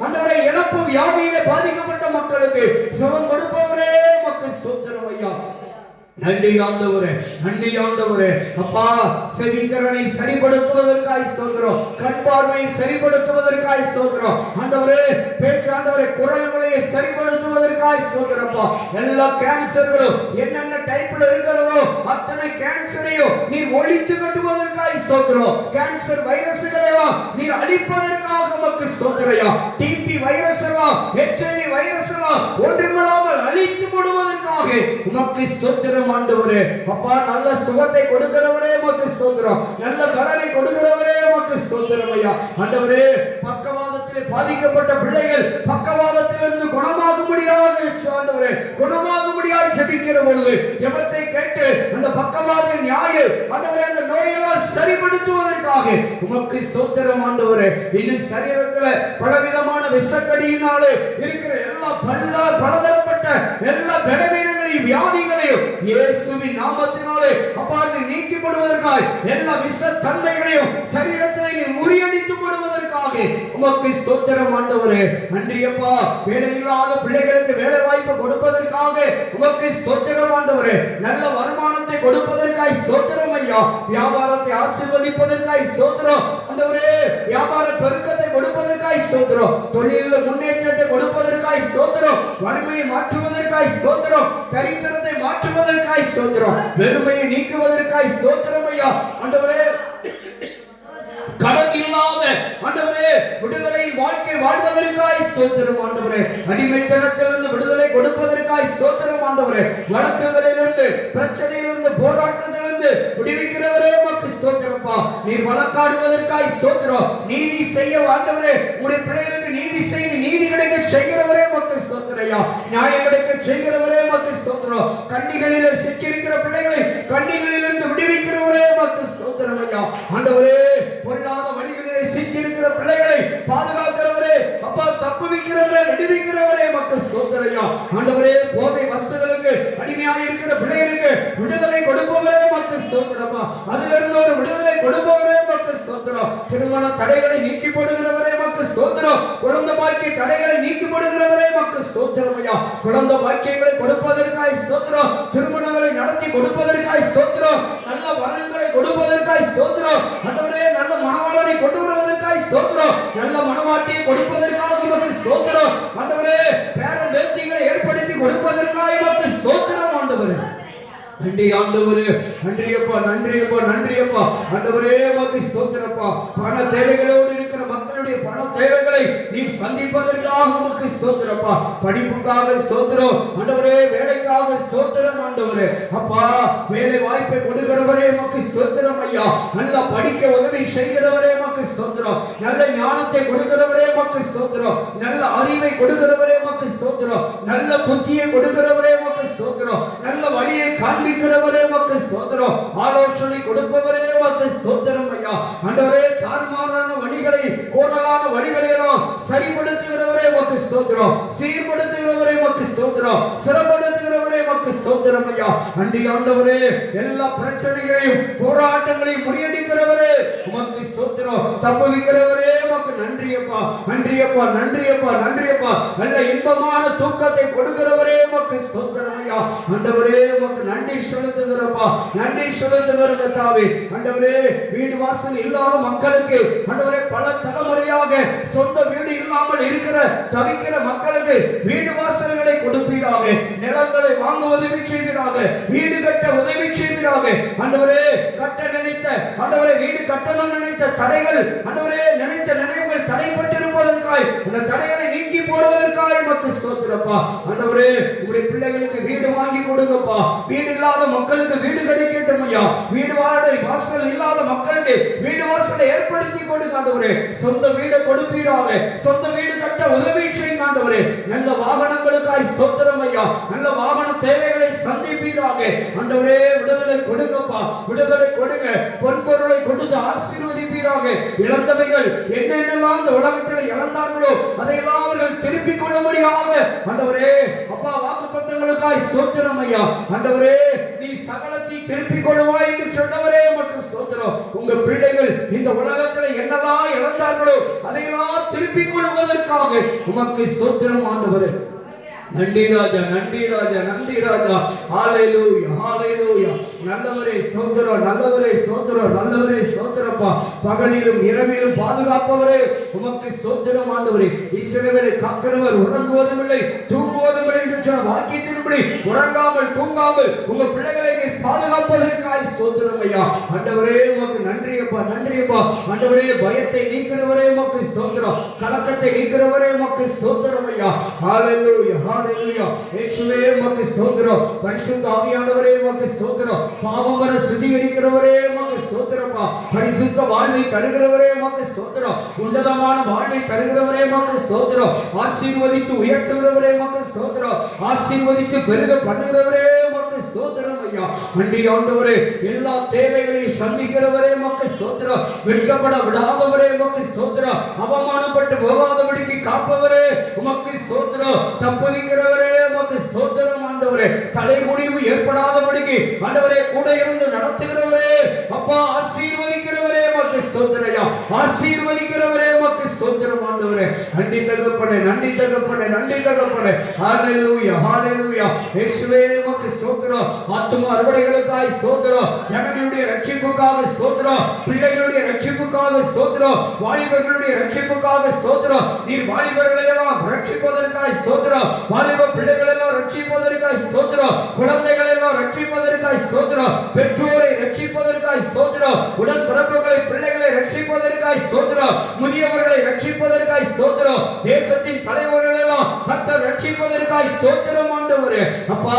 ஆண்டவரே இழப்பு வியாதியிலே பாதிக்கப்பட்ட மக்களுக்கு சுகம் கொடுப்பவரே உமக்கு ஸ்தோத்திரம் ஐயா. நன்றி ஆண்டவரே, நன்றி ஆண்டவரே. அப்பா செவித்திறனை சரிப்படுத்துவதற்காய் ஸ்தோத்திரம், கண் பார்வையை சரிப்படுத்துவதற்காய் ஸ்தோத்திரம் ஆண்டவரே. பேச்சு ஆண்டவரே குரல் வளையை சரிப்படுத்துவதற்காய் ஸ்தோத்திரப்பா. எல்லா கேன்சர்களும் என்னென்ன டைப்ல இருக்கிறதோ அத்தனை கேன்சரையும் நீர் ஒழித்து கட்டுவதற்காய் ஸ்தோத்திரம். கேன்சர் வைரஸ்களை எல்லாம் நீர் அழிப்பதற்காக உமக்கு ஸ்தோத்திரயா. டிபி வைரஸ் எல்லாம், HIV வைரஸ் எல்லாம் ஒன்றுமில்லாமல் அழித்து போடுவதற்காக உமக்கு ஸ்தோத்திரம் ஆண்டவரே. அப்பா நல்ல சுகத்தை கொடுக்கிறவரே உமக்கு ஸ்தோத்திரம், நல்ல பலனை கொடுக்கிறவரே உமக்கு ஸ்தோத்திரம் ஐயா. ஆண்டவரே பக்கவாதத்திலே பாதிக்கப்பட்ட பிள்ளைகள் பக்கவாதத்திலிருந்து குணமாக முடியாது ஆண்டவரே, குணமாக முடியாது ஜெபிக்கிற பொழுது ஜெபத்தை கேட்டு அந்த பக்கவாத நியாய ஆண்டவரே அந்த நோயெல்லாம் சரிப்படுத்துவதற்காக உமக்கு ஸ்தோத்திரம் ஆண்டவரே. இன்னும் சரீரத்தில் பலவிதமான விஷக்கடியினாலே இருக்கிற எல்லா பலதரப்பட்ட எல்லா பலவீனங்களையும் வியாதிகளையும் இயேசுவின் நாமத்தினாலே அப்பா நீக்கி போடுவதற்காக, எல்லா விஷ தன்மைகளையும் சரீரத்திலே நீ முறியடித்து போடுவதற்காக உமக்கு ஸ்தோத்திரம் ஆண்டவரே. நன்றி அப்பா. வேலை இல்லாத பிள்ளைகளுக்கு வேலை வாய்ப்பு கொடுப்பதற்காக உமக்கு ஸ்தோத்திரம் ஆண்டவரே. நல்ல வருமானத்தை கொடுப்பதற்காக ஸ்தோத்திரம் ஐயா. வியாபாரத்தை ஆசீர்வதிப்பதற்காக ஸ்தோத்திரம் ஆண்டவரே. வியாபார பெருக்கத்தை கொடுப்பதற்காக ஸ்தோத்திரம், தொழிலில் முன்னேற்றத்தை கொடுப்பதற்காக ஸ்தோத்திரம், வறுமையை மாற்றுவதற்காக ஸ்தோத்திரம், தரித்திரத்தை மாற்றுவதற்காக ஸ்தோத்திரம், வெறுமையை நீக்குவதற்காக ஸ்தோத்திரம் ஐயா. ஆண்டவரே கடன் இல்லாத ஆண்டவரே விடுதலை வாழ்க்கை வாழ்வதற்காக ஸ்தோத்திரம் ஆண்டவரே. அடிமைத்தனத்திலிருந்து விடுதலை கொடுப்பதற்காக ஸ்தோத்திரம் ஆண்டவரே. வழக்குகளிலிருந்து, பிரச்சனையிலிருந்து, போராட்டத்திலிருந்து விடுவிக்கிறவரே உமக்கு ஸ்தோத்திரப்பா. நீர் வழக்காடுவதற்காக ஸ்தோத்திரம். நீதி செய்ய ஆண்டவரே உம்முடைய பிள்ளைகளுக்கு நீதி செய்து நீதி கிடைக்க செய்கிறவரே உமக்கு ஸ்தோத்திரையா. நியாயம் கிடைக்க செய்கிறவரே உமக்கு ஸ்தோத்திரம். கண்ணிகளிலே சிக்கியிருக்கிற பிள்ளைகளை கண்ணிகளிலிருந்து விடுவிக்கிறவரே உமக்கு ஸ்தோத்திரம் ஐயா. ஆண்டவரே பொல்லாத வழிகளிலே சிக்கியிருக்கிற பிள்ளைகளை பாதுகாக்கிறவரே அப்பா, தப்புவிக்கிறவரே, விடுவிக்கிறவரே உமக்கு ஸ்தோத்திரம் ஐயா. ஆண்டவரே போதை வஸ்துகளுக்கு அடிமையாக இருக்கிற பிள்ளைகளுக்கு விடுதலை கொடுப்பவரே உமக்கு ஸ்தோத்திரப்பா. அதிலிருந்து ஒரு விடுதலை கொடுப்பவரே உமக்கு ஸ்தோத்திரம். திருமண தடைகளை நீக்கி போடுகிறவரே உமக்கு ஸ்தோத்திரம். குழந்தை பாக்கிய தடைகளை நீக்கி போடுகிறவரே உமக்கு ஸ்தோத்திரம் ஐயா. குழந்தை பாக்கியங்களை கொடுப்பதற்காக ஸ்தோத்திரம், திருமணங்களை நடத்தி கொடுப்பதற்காக ஸ்தோத்திரம், நல்ல வரன்களை கொடுப்பதற்காக ஸ்தோத்திரம் ஆண்டவரே. நல்ல மனவாளனை கொண்டு வருவதற்காக ஸ்தோத்திரம், நல்ல மனவாட்டியை கொடுப்பதற்காக உமக்கு ஸ்தோத்திரம் ஆண்டவரே. பேரன் பேத்திகளை ஏற்படுத்தி கொடுப்பதற்காக உமக்கு ஸ்தோத்திரம் ஆண்டவரே. நன்றி ஆண்டவரே, நன்றியப்பா, நன்றியப்பா, நன்றியப்பா ஆண்டவரே உமக்கு ஸ்தோத்திரப்பா. பண தேவைகளோடு இருக்கிற மக்களுடைய பண தேவைகளை நீ சந்திப்பதற்காக உமக்கு ஸ்தோத்திரப்பா. படிப்புக்காக ஸ்தோத்திரம் ஆண்டவரே, வேலைக்காக ஸ்தோத்திரம் ஆண்டவரே. அப்பா வேலை வாய்ப்பை கொடுக்கிறவரே உமக்கு ஸ்தோத்திரம் ஐயா. நல்லா படிக்க உதவி செய்கிறவரே உமக்கு ஸ்தோத்திரம். நல்ல ஞானத்தை கொடுக்கிறவரே உமக்கு ஸ்தோத்திரம். நல்ல அறிவை கொடுக்கிறவரே உமக்கு ஸ்தோத்திரம். நல்ல புத்தியை கொடுக்கிறவரே உமக்கு ஸ்தோத்திரம். நல்ல வழியை காண்பிக்கிறவரே உமக்கு ஸ்தோத்திரம். ஆலோசனை கொடுப்பவரே உமக்கு ஸ்தோத்திரம் ஐயா. ஆண்டவரே தாறுமாறான வழிகளை, கோணலான வழிகளை எல்லாம் சரிப்படுத்துகிறவரே உமக்கு ஸ்தோத்திரம். சீர்படுத்துகிறவரே உமக்கு ஸ்தோத்திரம். சிறப்படுத்துகிறவரே உமக்கு ஸ்தோத்திரம் ஐயா. நன்றி ஆண்டவரே, எல்லா பிரச்சனைகளையும் போராட்டங்களையும் முறியடிக்கிறவரே உமக்கு ஸ்தோத்திரம். தப்புவிக்கிறவரே உமக்கு நன்றி அப்பா, நன்றி அப்பா, நன்றி அப்பா, நன்றி அப்பா. நல்ல இன்பமான தூக்கத்தை கொடுக்கிறவரே உமக்கு ஸ்தோத்திரம் ஐயா. ஆண்டவரே உமக்கு நன்றி செலுத்துகிறப்பா, நன்றி செலுத்துகிற கர்த்தாவே. ஆண்டவரே, வீடு வாசல் இல்லாத மக்களுக்கு ஆண்டவரே பல தலைமுறையாக சொந்த வீடு இல்லாமல் இருக்கிற தவிக்கிற மக்களுக்கு வீடு வாசல்களை கொடுப்பீராக, நிலங்களை வாங்க உதவி செய்வீராக, வீடு கட்ட உதவி செய்வீராக. ஆண்டவரே, கட்ட நினைத்த ஆண்டவரே, வீடு கட்டணும் நினைத்த தடைகள் ஆண்டவரே, நினைத்த நினைவுகள் தடைப்பட்டிருப்பதற்காய் அந்த தடைகளை நீக்கி போடுவதற்காய் உமக்கு ஸ்தோத்திரப்பா. ஆண்டவரே, உங்களுடைய பிள்ளைகளுக்கு வீடு வாங்கி கொடுங்கப்பா. வீடு இல்லாத மக்களுக்கு வீடு கிடைக்கட்டும் ஐயா. வீடு வாசல் இல்லாத மக்களுக்கு வீடு வாசலை ஏற்படுத்தி கொடுங்க ஆண்டவரே. சொந்த வீடு கொடுப்பீராக, சொந்த வீடு கட்ட உதவி செய்யுங்க ஆண்டவரே. நல்ல வாகனங்களுக்காய் ஸ்தோத்திரம் ஐயா. நல்ல வாகன தேவைகளை சந்திப்பீராக ஆண்டவரே. விடுதலை கொடுங்கப்பா, விடுதலை கொடுங்க. பொன்பொருளை கொடுத்து ஆசீர்வதிப்பீராக. இழந்தவைகள் என்னென்னலாம் இந்த உலகத்தில் இழந்தார்களோ அதையெல்லாம் அவர்கள் திருப்பிக் கொள்ளும்படியாக ஆண்டவரே அப்பா வாக்குத்தத்தங்களுக்காய் ஸ்தோத்திரம் ஐயா. ஆண்டவரே, நீ சகலத்தை திருப்பிக் கொள்வாய் என்று சொன்னவரே உமக்கு ஸ்தோத்திரம். உங்க பிள்ளைகள் இந்த உலகத்தில் என்னெல்லாம் இழந்தார்களோ அதையெல்லாம் திருப்பிக் கொள்வதற்காக உமக்கு ஸ்தோத்திரம் ஆண்டவரே. நன்றி ராஜா, நன்றி ராஜா, நன்றி ராஜா. ஹalleluya, ஹalleluya. நல்லவரே ஸ்தோத்திரம், நல்லவரே ஸ்தோத்திரம், நல்லவரே ஸ்தோத்திரப்பா. பகலிலும் இரவிலும் பாதுகாப்பவரே உமக்கு ஸ்தோத்திரம் ஆண்டவரே. இஸ்ரவேலை காக்கிறவர் உறங்குவதும் இல்லை தூங்குவதும் இல்லை என்று சொன்ன வாக்கியத்தின்படி உறங்காமல் தூங்காமல் உங்க பிள்ளைகளை நீர் பாதுகாப்பதற்காய் ஸ்தோத்திரம் ஐயா. ஆண்டவரே உமக்கு நன்றி அப்பா, நன்றி அப்பா. ஆண்டவரே, பயத்தை நீக்கிறவரே உமக்கு ஸ்தோத்திரம், கலக்கத்தை நீக்கிறவரே உமக்கு ஸ்தோத்திரம் ஐயா. ஹalleluya, ஹalleluya. இயேசுவே உமக்கு ஸ்தோத்திரம். பரிசுத்த ஆவியானவரே உமக்கு ஸ்தோத்திரம். பாவங்களை சுத்திகரிக்கிறவரே உமக்கு ஸ்தோத்திரப்பா. பரிசுத்த வாழ்வை தருகிறவரே உமக்கு ஸ்தோத்திரம். உன்னதமான வாழ்வை தருகிறவரே உமக்கு ஸ்தோத்திரம். ஆசீர்வதித்து உயர்த்துகிறவரே உமக்கு ஸ்தோத்திரம். ஆசீர்வதித்து பெருக பண்ணுகிறவரே உமக்கு ஸ்தோத்திரம் ஐயா. நன்றி ஆண்டவரே. எல்லா தேவைகளையும் சந்திக்கிறவரே உமக்கு ஸ்தோத்திரம். வெட்கப்பட விடாதவரே உமக்கு ஸ்தோத்திரம். அவமானப்பட்டு போகாதபடிக்கு காப்பவரே உமக்கு ஸ்தோத்திரம். தப்புவிக்கிறவரே உமக்கு ஸ்தோத்திரம் ஆண்டவரே. தலைகுனிவு ஏற்படாதபடிக்கு ஆண்டவரே கூட இருந்து நடத்துகிறவரே அப்பா, ஆசீர்வதிக்கிறவரே உமக்கு ஸ்தோத்திரம் ஐயா. ஆசீர்வதிக்கிறவரே உமக்கு ஸ்தோத்திரம் ஆண்டவரே. நன்றி தகப்பனே, நன்றி தகப்பனே, நன்றி தகப்பனே. ஹalleluya, ஹalleluya. இயேசுவே உமக்கு ஸ்தோத்திரம். ஆத்தும அறுவடைகளுக்காய் ஸ்தோத்திரம். ஜனங்களுடைய ரட்சிப்புக்காக ஸ்தோத்திரம். பிள்ளைகளுடைய ரட்சிப்புக்காக ஸ்தோத்திரம். வாலிபர்களுடைய ரட்சிப்புக்காக ஸ்தோத்திரம். நீர் வாலிபர்களை எல்லாம் ரட்சிப்பதற்காய் ஸ்தோத்திரம். வாலிப பிள்ளைகளை எல்லாம் ரட்சிப்பதற்காய் ஸ்தோத்திரம். குழந்தைகளை எல்லாம் ரட்சிப்பதற்காய் ஸ்தோத்திரம். பெற்றோரை ரட்சிப்பதற்காய் ஸ்தோத்திரம். உடன் பிறப்புகளை பிள்ளைகளை ரட்சிப்பதற்காய் ஸ்தோத்திரம். முதியவர்களை ரட்சிப்பதற்காய் ஸ்தோத்திரம். தேசத்தின் தலைவர்கள் எல்லாம் கர்த்தர் ரட்சிப்பதற்காய் ஸ்தோத்திரம் ஆண்டவரே. அப்பா,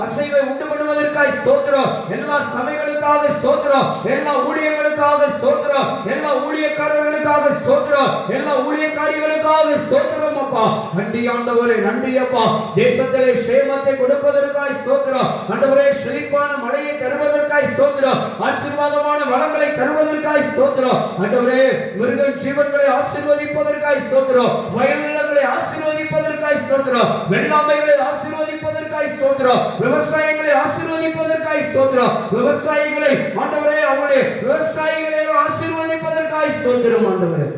அசைவை உண்டு பண்ணுவதற்காய் ஸ்தோத்திரம். எல்லா சபைகளுக்காக ஸ்தோத்திரம். எல்லா ஊழியர்களுக்காக ஸ்தோத்திரம். எல்லா ஊழியக்காரர்களுக்காக ஸ்தோத்திரம். எல்லா ஊழியக்காரிகளுக்காக ஸ்தோத்திரம் அப்பா. நன்றி ஆண்டவரே, நன்றி அப்பா. தேசத்திலே சேமத்தை கொடுப்பதற்காய் ஸ்தோத்திரம் ஆண்டவரே. செழிப்பான மழையை தருவதற்காய் ஸ்தோத்திரம். ஆசீர்வாதமான வளங்களை தருவதற்காய் ஸ்தோத்திரம் ஆண்டவரே. மிருக ஜீவன்களை ஆசீர்வதிப்பதற்காய் ஸ்தோத்திரம். வயல்களை ஆசீர்வதிப்பதற்காய் ஸ்தோத்திரம். வெள்ளாமைகளை ஆசீர்வதிப்பதற்காய் ஸ்தோத்திரம். விவசாயிகளை ஆசீர்வதிப்பதற்காய் ஸ்தோத்திரம். விவசாயிகளை ஆண்டவரே, அவருடைய விவசாயிகளை ஆசீர்வதிப்பதற்காய் ஸ்தோத்திரம் ஆண்டவரே.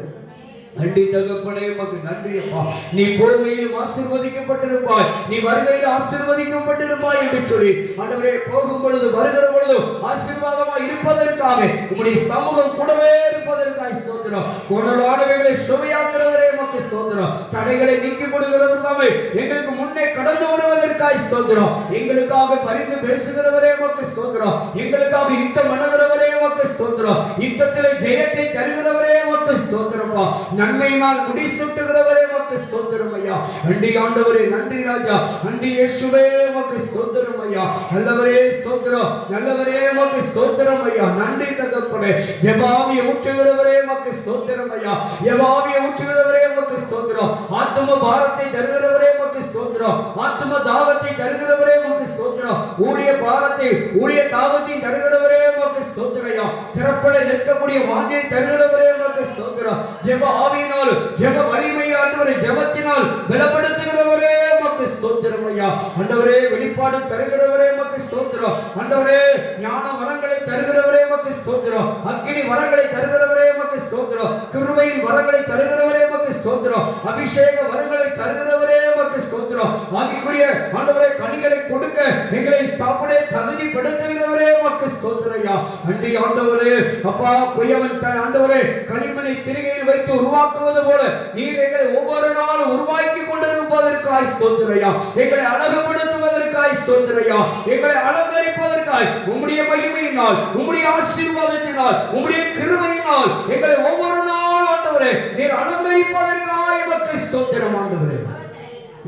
நன்றி தகப்பனே, உமக்கு நன்றி அப்பா. நீ போகையிலும் ஆசீர்வதிக்கப்பட்டிருப்பாய், நீ வருகையில் ஆசீர்வதிக்கப்பட்டிருப்பாய் என்று சொல்லி ஆண்டவரே, போகும் பொழுது வருகிற பொழுது ஆசீர்வாதமாய் இருப்பதற்காக உம்முடைய சமூகம் கூடவே இருப்பதற்காக ஸ்தோத்திரம். கோணலானவைகளை சுவையாக்குறவரே உமக்கு ஸ்தோத்திரம். தடைகளை நீக்கி கொடுக்கிறவர் தாமே எங்களுக்கு முன்னே கடந்து வருவதற்காக ஸ்தோத்திரம். எங்களுக்காக பரிந்து பேசுகிறவரே உமக்கு ஸ்தோத்திரம். எங்களுக்காக யுத்தம் பண்ணுகிறவரே உமக்கு ஸ்தோத்திரம். யுத்தத்திலே ஜெயத்தை தருகிறவரே உமக்கு ஸ்தோத்திரப்பா. நன்மையினால் முடிசூட்டுகிறவரே உமக்கு ஸ்தோத்திரம் ஐயா. நன்றி ஆண்டவரே, நன்றி ராஜா. நன்றி இயேசுவே உமக்கு ஸ்தோத்திரம் ஐயா. நல்லவரே ஸ்தோத்திரம், நல்லவரே உமக்கு ஸ்தோத்திரம் ஐயா. நன்றி தகப்பனே. ஜெபாவியை ஊற்றுகிறவரே உமக்கு ஸ்தோத்திரம் ஐயா. ஜெபாவியை ஊற்றுகிறவரே உமக்கு ஸ்தோத்திரம். ஆத்தும பாரத்தை தருகிறவரே உமக்கு ஸ்தோத்திரம். ஆத்தும தாகத்தை தருகிறவரே உமக்கு ஸ்தோத்திரம். ஊழிய பாரத்தை ஊழிய தாகத்தை தருகிறவரே உமக்கு ஸ்தோத்திரம் ஐயா. திறப்பட நிற்கக்கூடிய வாஞ்சையை தருகிறவரே உமக்கு ஸ்தோத்திரம். ஜெப ஆவியினால் ஜெப வலிமை ஆண்டவரே, ஜெபத்தினால் பலப்படுத்துகிறவரே உமக்கு ஸ்தோத்திரம் ஐயா. ஆண்டவரே, வெளிப்பாடு தருகிறவரே உமக்கு ஸ்தோத்திரம். ஆண்டவரே ஞான வரங்களை தருகிறவரே உமக்கு ஸ்தோத்திரம். அக்கினி வரங்களை தருகிறவரே உமக்கு ஸ்தோத்திரம். கிருபையின் வரங்களை தருகிறவரே உமக்கு ஸ்தோத்திரம். அபிஷேக வரங்களை தருகிறவரே உமக்கு ஸ்தோத்திரம். ஆவிக்குரிய ஆண்டவரே கனிகளை கொடுக்க எங்களை ஸ்தாபனை தகுதிப்படுத்துகிறவரே உமக்கு ஸ்தோத்திரம் ஐயா. நன்றி ஆண்டவரே. அப்பா குயவன் ஆண்டவரே களிமண்ணை திரிகையில் வைத்து உருவாக்குவது போல நீர் எங்களை ஒவ்வொரு நாளும் உருவாக்கி கொண்டிருப்பதற்காய் ஸ்தோத்திரம் ஐயா. எங்களை அழகுபடுத்துவதற்காய் ஸ்தோத்திரம் ஐயா. எங்களை அலங்கரிப்பதற்காய் உம்முடைய மகிமையினால், உம்முடைய ஆசீர்வாதத்தினால், உம்முடைய கிருபையினால் எங்களை ஒவ்வொரு நாள் ஆண்டவரே நீர் அலங்கரிப்பதற்காய் உமக்கு ஸ்தோத்திரம் ஆண்டவரே.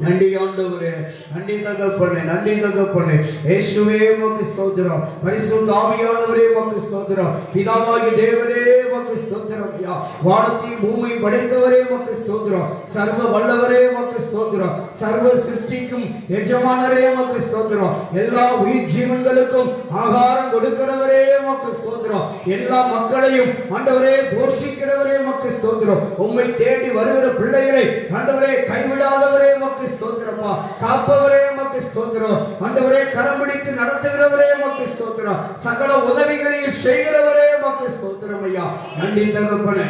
நன்றி ஆண்டவரே, நன்றி தகப்பனே, நன்றி தகப்பனே. இயேசுவே உமக்கு ஸ்தோத்திரம். பரிசுத்த ஆவியானவரே உமக்கு ஸ்தோத்திரம். பிதாவாகிய தேவனே உமக்கு ஸ்தோத்திரம் ஐயா. வானத்தையும் பூமியையும் படைத்தவரே உமக்கு ஸ்தோத்திரம். சர்வ வல்லவரே உமக்கு ஸ்தோத்திரம். சர்வ சிருஷ்டிக்கும் எஜமானரே உமக்கு ஸ்தோத்திரம். எல்லா உயிர் ஜீவன்களுக்கும் ஆகாரம் கொடுக்கிறவரே உமக்கு ஸ்தோத்திரம். எல்லா மக்களையும் ஆண்டவரே போஷிக்கிறவரே உமக்கு ஸ்தோத்திரம். உம்மை தேடி வருகிற பிள்ளைகளை ஆண்டவரே கைவிடாதவரே உமக்கு ஸ்தோத்திரப்பா. காப்பவரே உமக்கு ஸ்தோத்திரம். ஆண்டவரே கரம் பிடித்து நடத்துகிறவரே உமக்கு ஸ்தோத்திரம். சகல உதவிகளையும் செய்கிறவரே உமக்கு ஸ்தோத்திரம் ஐயா. நன்றி தகப்பனே,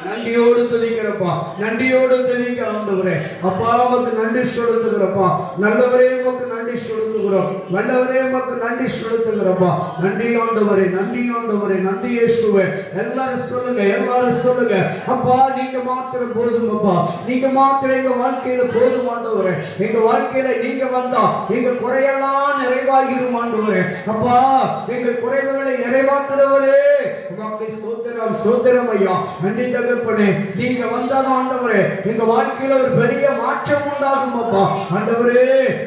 நன்றியோடு துதிக்கிறப்பா, நன்றியோடு துதிக்கிற ஆண்டவரே. அப்பா உமக்கு நன்றி செலுத்துகிறப்பா. நல்லவரே உமக்கு நன்றி செலுத்துகிறோம். வல்லவரே உமக்கு நன்றி செலுத்துகிறப்பா. நன்றி ஆண்டவரே, நன்றி ஆண்டவரே, நன்றி இயேசுவே. எல்லாரும் சொல்லுங்க, எல்லாரும் சொல்லுங்க. அப்பா நீங்க மாத்திரம் போதும் அப்பா. நீங்க மாத்திரம் எங்க வாழ்க்கையில போதும் ஆண்டவரே. எங்க வாழ்க்கையில நீங்க வந்தா எங்க குறையெல்லாம் நிறைவாகிரும் ஆண்டவரே. அப்பா எங்கள் குறைவுகளை நிறைவாக்குறவரே உமக்கு ஸ்தோத்திரம், ஸ்தோத்திரம் ஐயா. நன்றி தகப்பனே. நீங்க வந்தாலும் ஆண்டவரே எங்க வாழ்க்கையில ஒரு பெரிய மாற்றம் உண்டாகும் அப்பா. ஆண்டவரே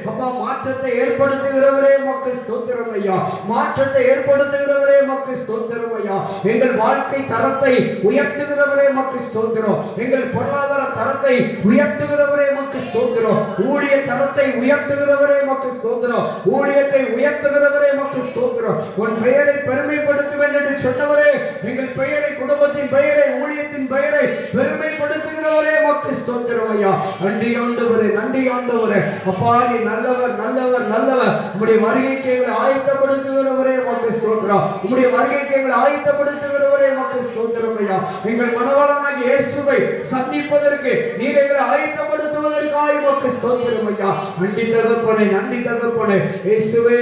அப்பா மாற்றத்தை ஏற்படுத்துகிறவரே உமக்கு ஸ்தோத்திரம் ஐயா. மாற்றத்தை ஏற்படுத்துகிறவரே உமக்கு ஸ்தோத்திரம் ஐயா. எங்கள் வாழ்க்கை தரத்தை உயர்த்துகிறவரே உமக்கு ஸ்தோத்திரம். எங்கள் பொருளாதார தரத்தை உயர்த்துகிறவரே உமக்கு ஸ்தோத்திரம். ஊழிய தரத்தை உயர்த்துகிறவரே உமக்கு ஸ்தோத்திரம். ஊழியத்தை உயர்த்துகிறவரே உமக்கு ஸ்தோத்திரம். உன் பெயரை பெருமைப்படுத்துவேன் என்று சொன்னவரே எங்கள் பெயரை, குடும்பத்தின் பெயரை, ஊழியத்தின் பெயரை பெருமைப்படுத்துகிறவரே உமக்கு ஸ்தோத்திரம் ஐயா. நன்றி ஆண்டவரே, நன்றி ஆண்டவரே. அப்பா நீ நல்லவர், நல்லவர், நல்லவர். உம்முடைய வருகைக்கு எங்களை ஆயத்தப்படுத்துகிறவரே உமக்கு ஸ்தோத்திரம். உம்முடைய வருகைக்கு எங்களை ஆயத்தப்படுத்துகிறவரே உமக்கு ஸ்தோத்திரம் ஐயா. எங்கள் மனவாளனாகிய இயேசுவை சந்திப்பதற்கு நீர் எங்களை ஆயத்தப்படுத்துவதற்காக உமக்கு ஸ்தோத்திரம் ஐயா. நன்றி தகப்பனே, நன்றி தகப்பனே. இயேசுவே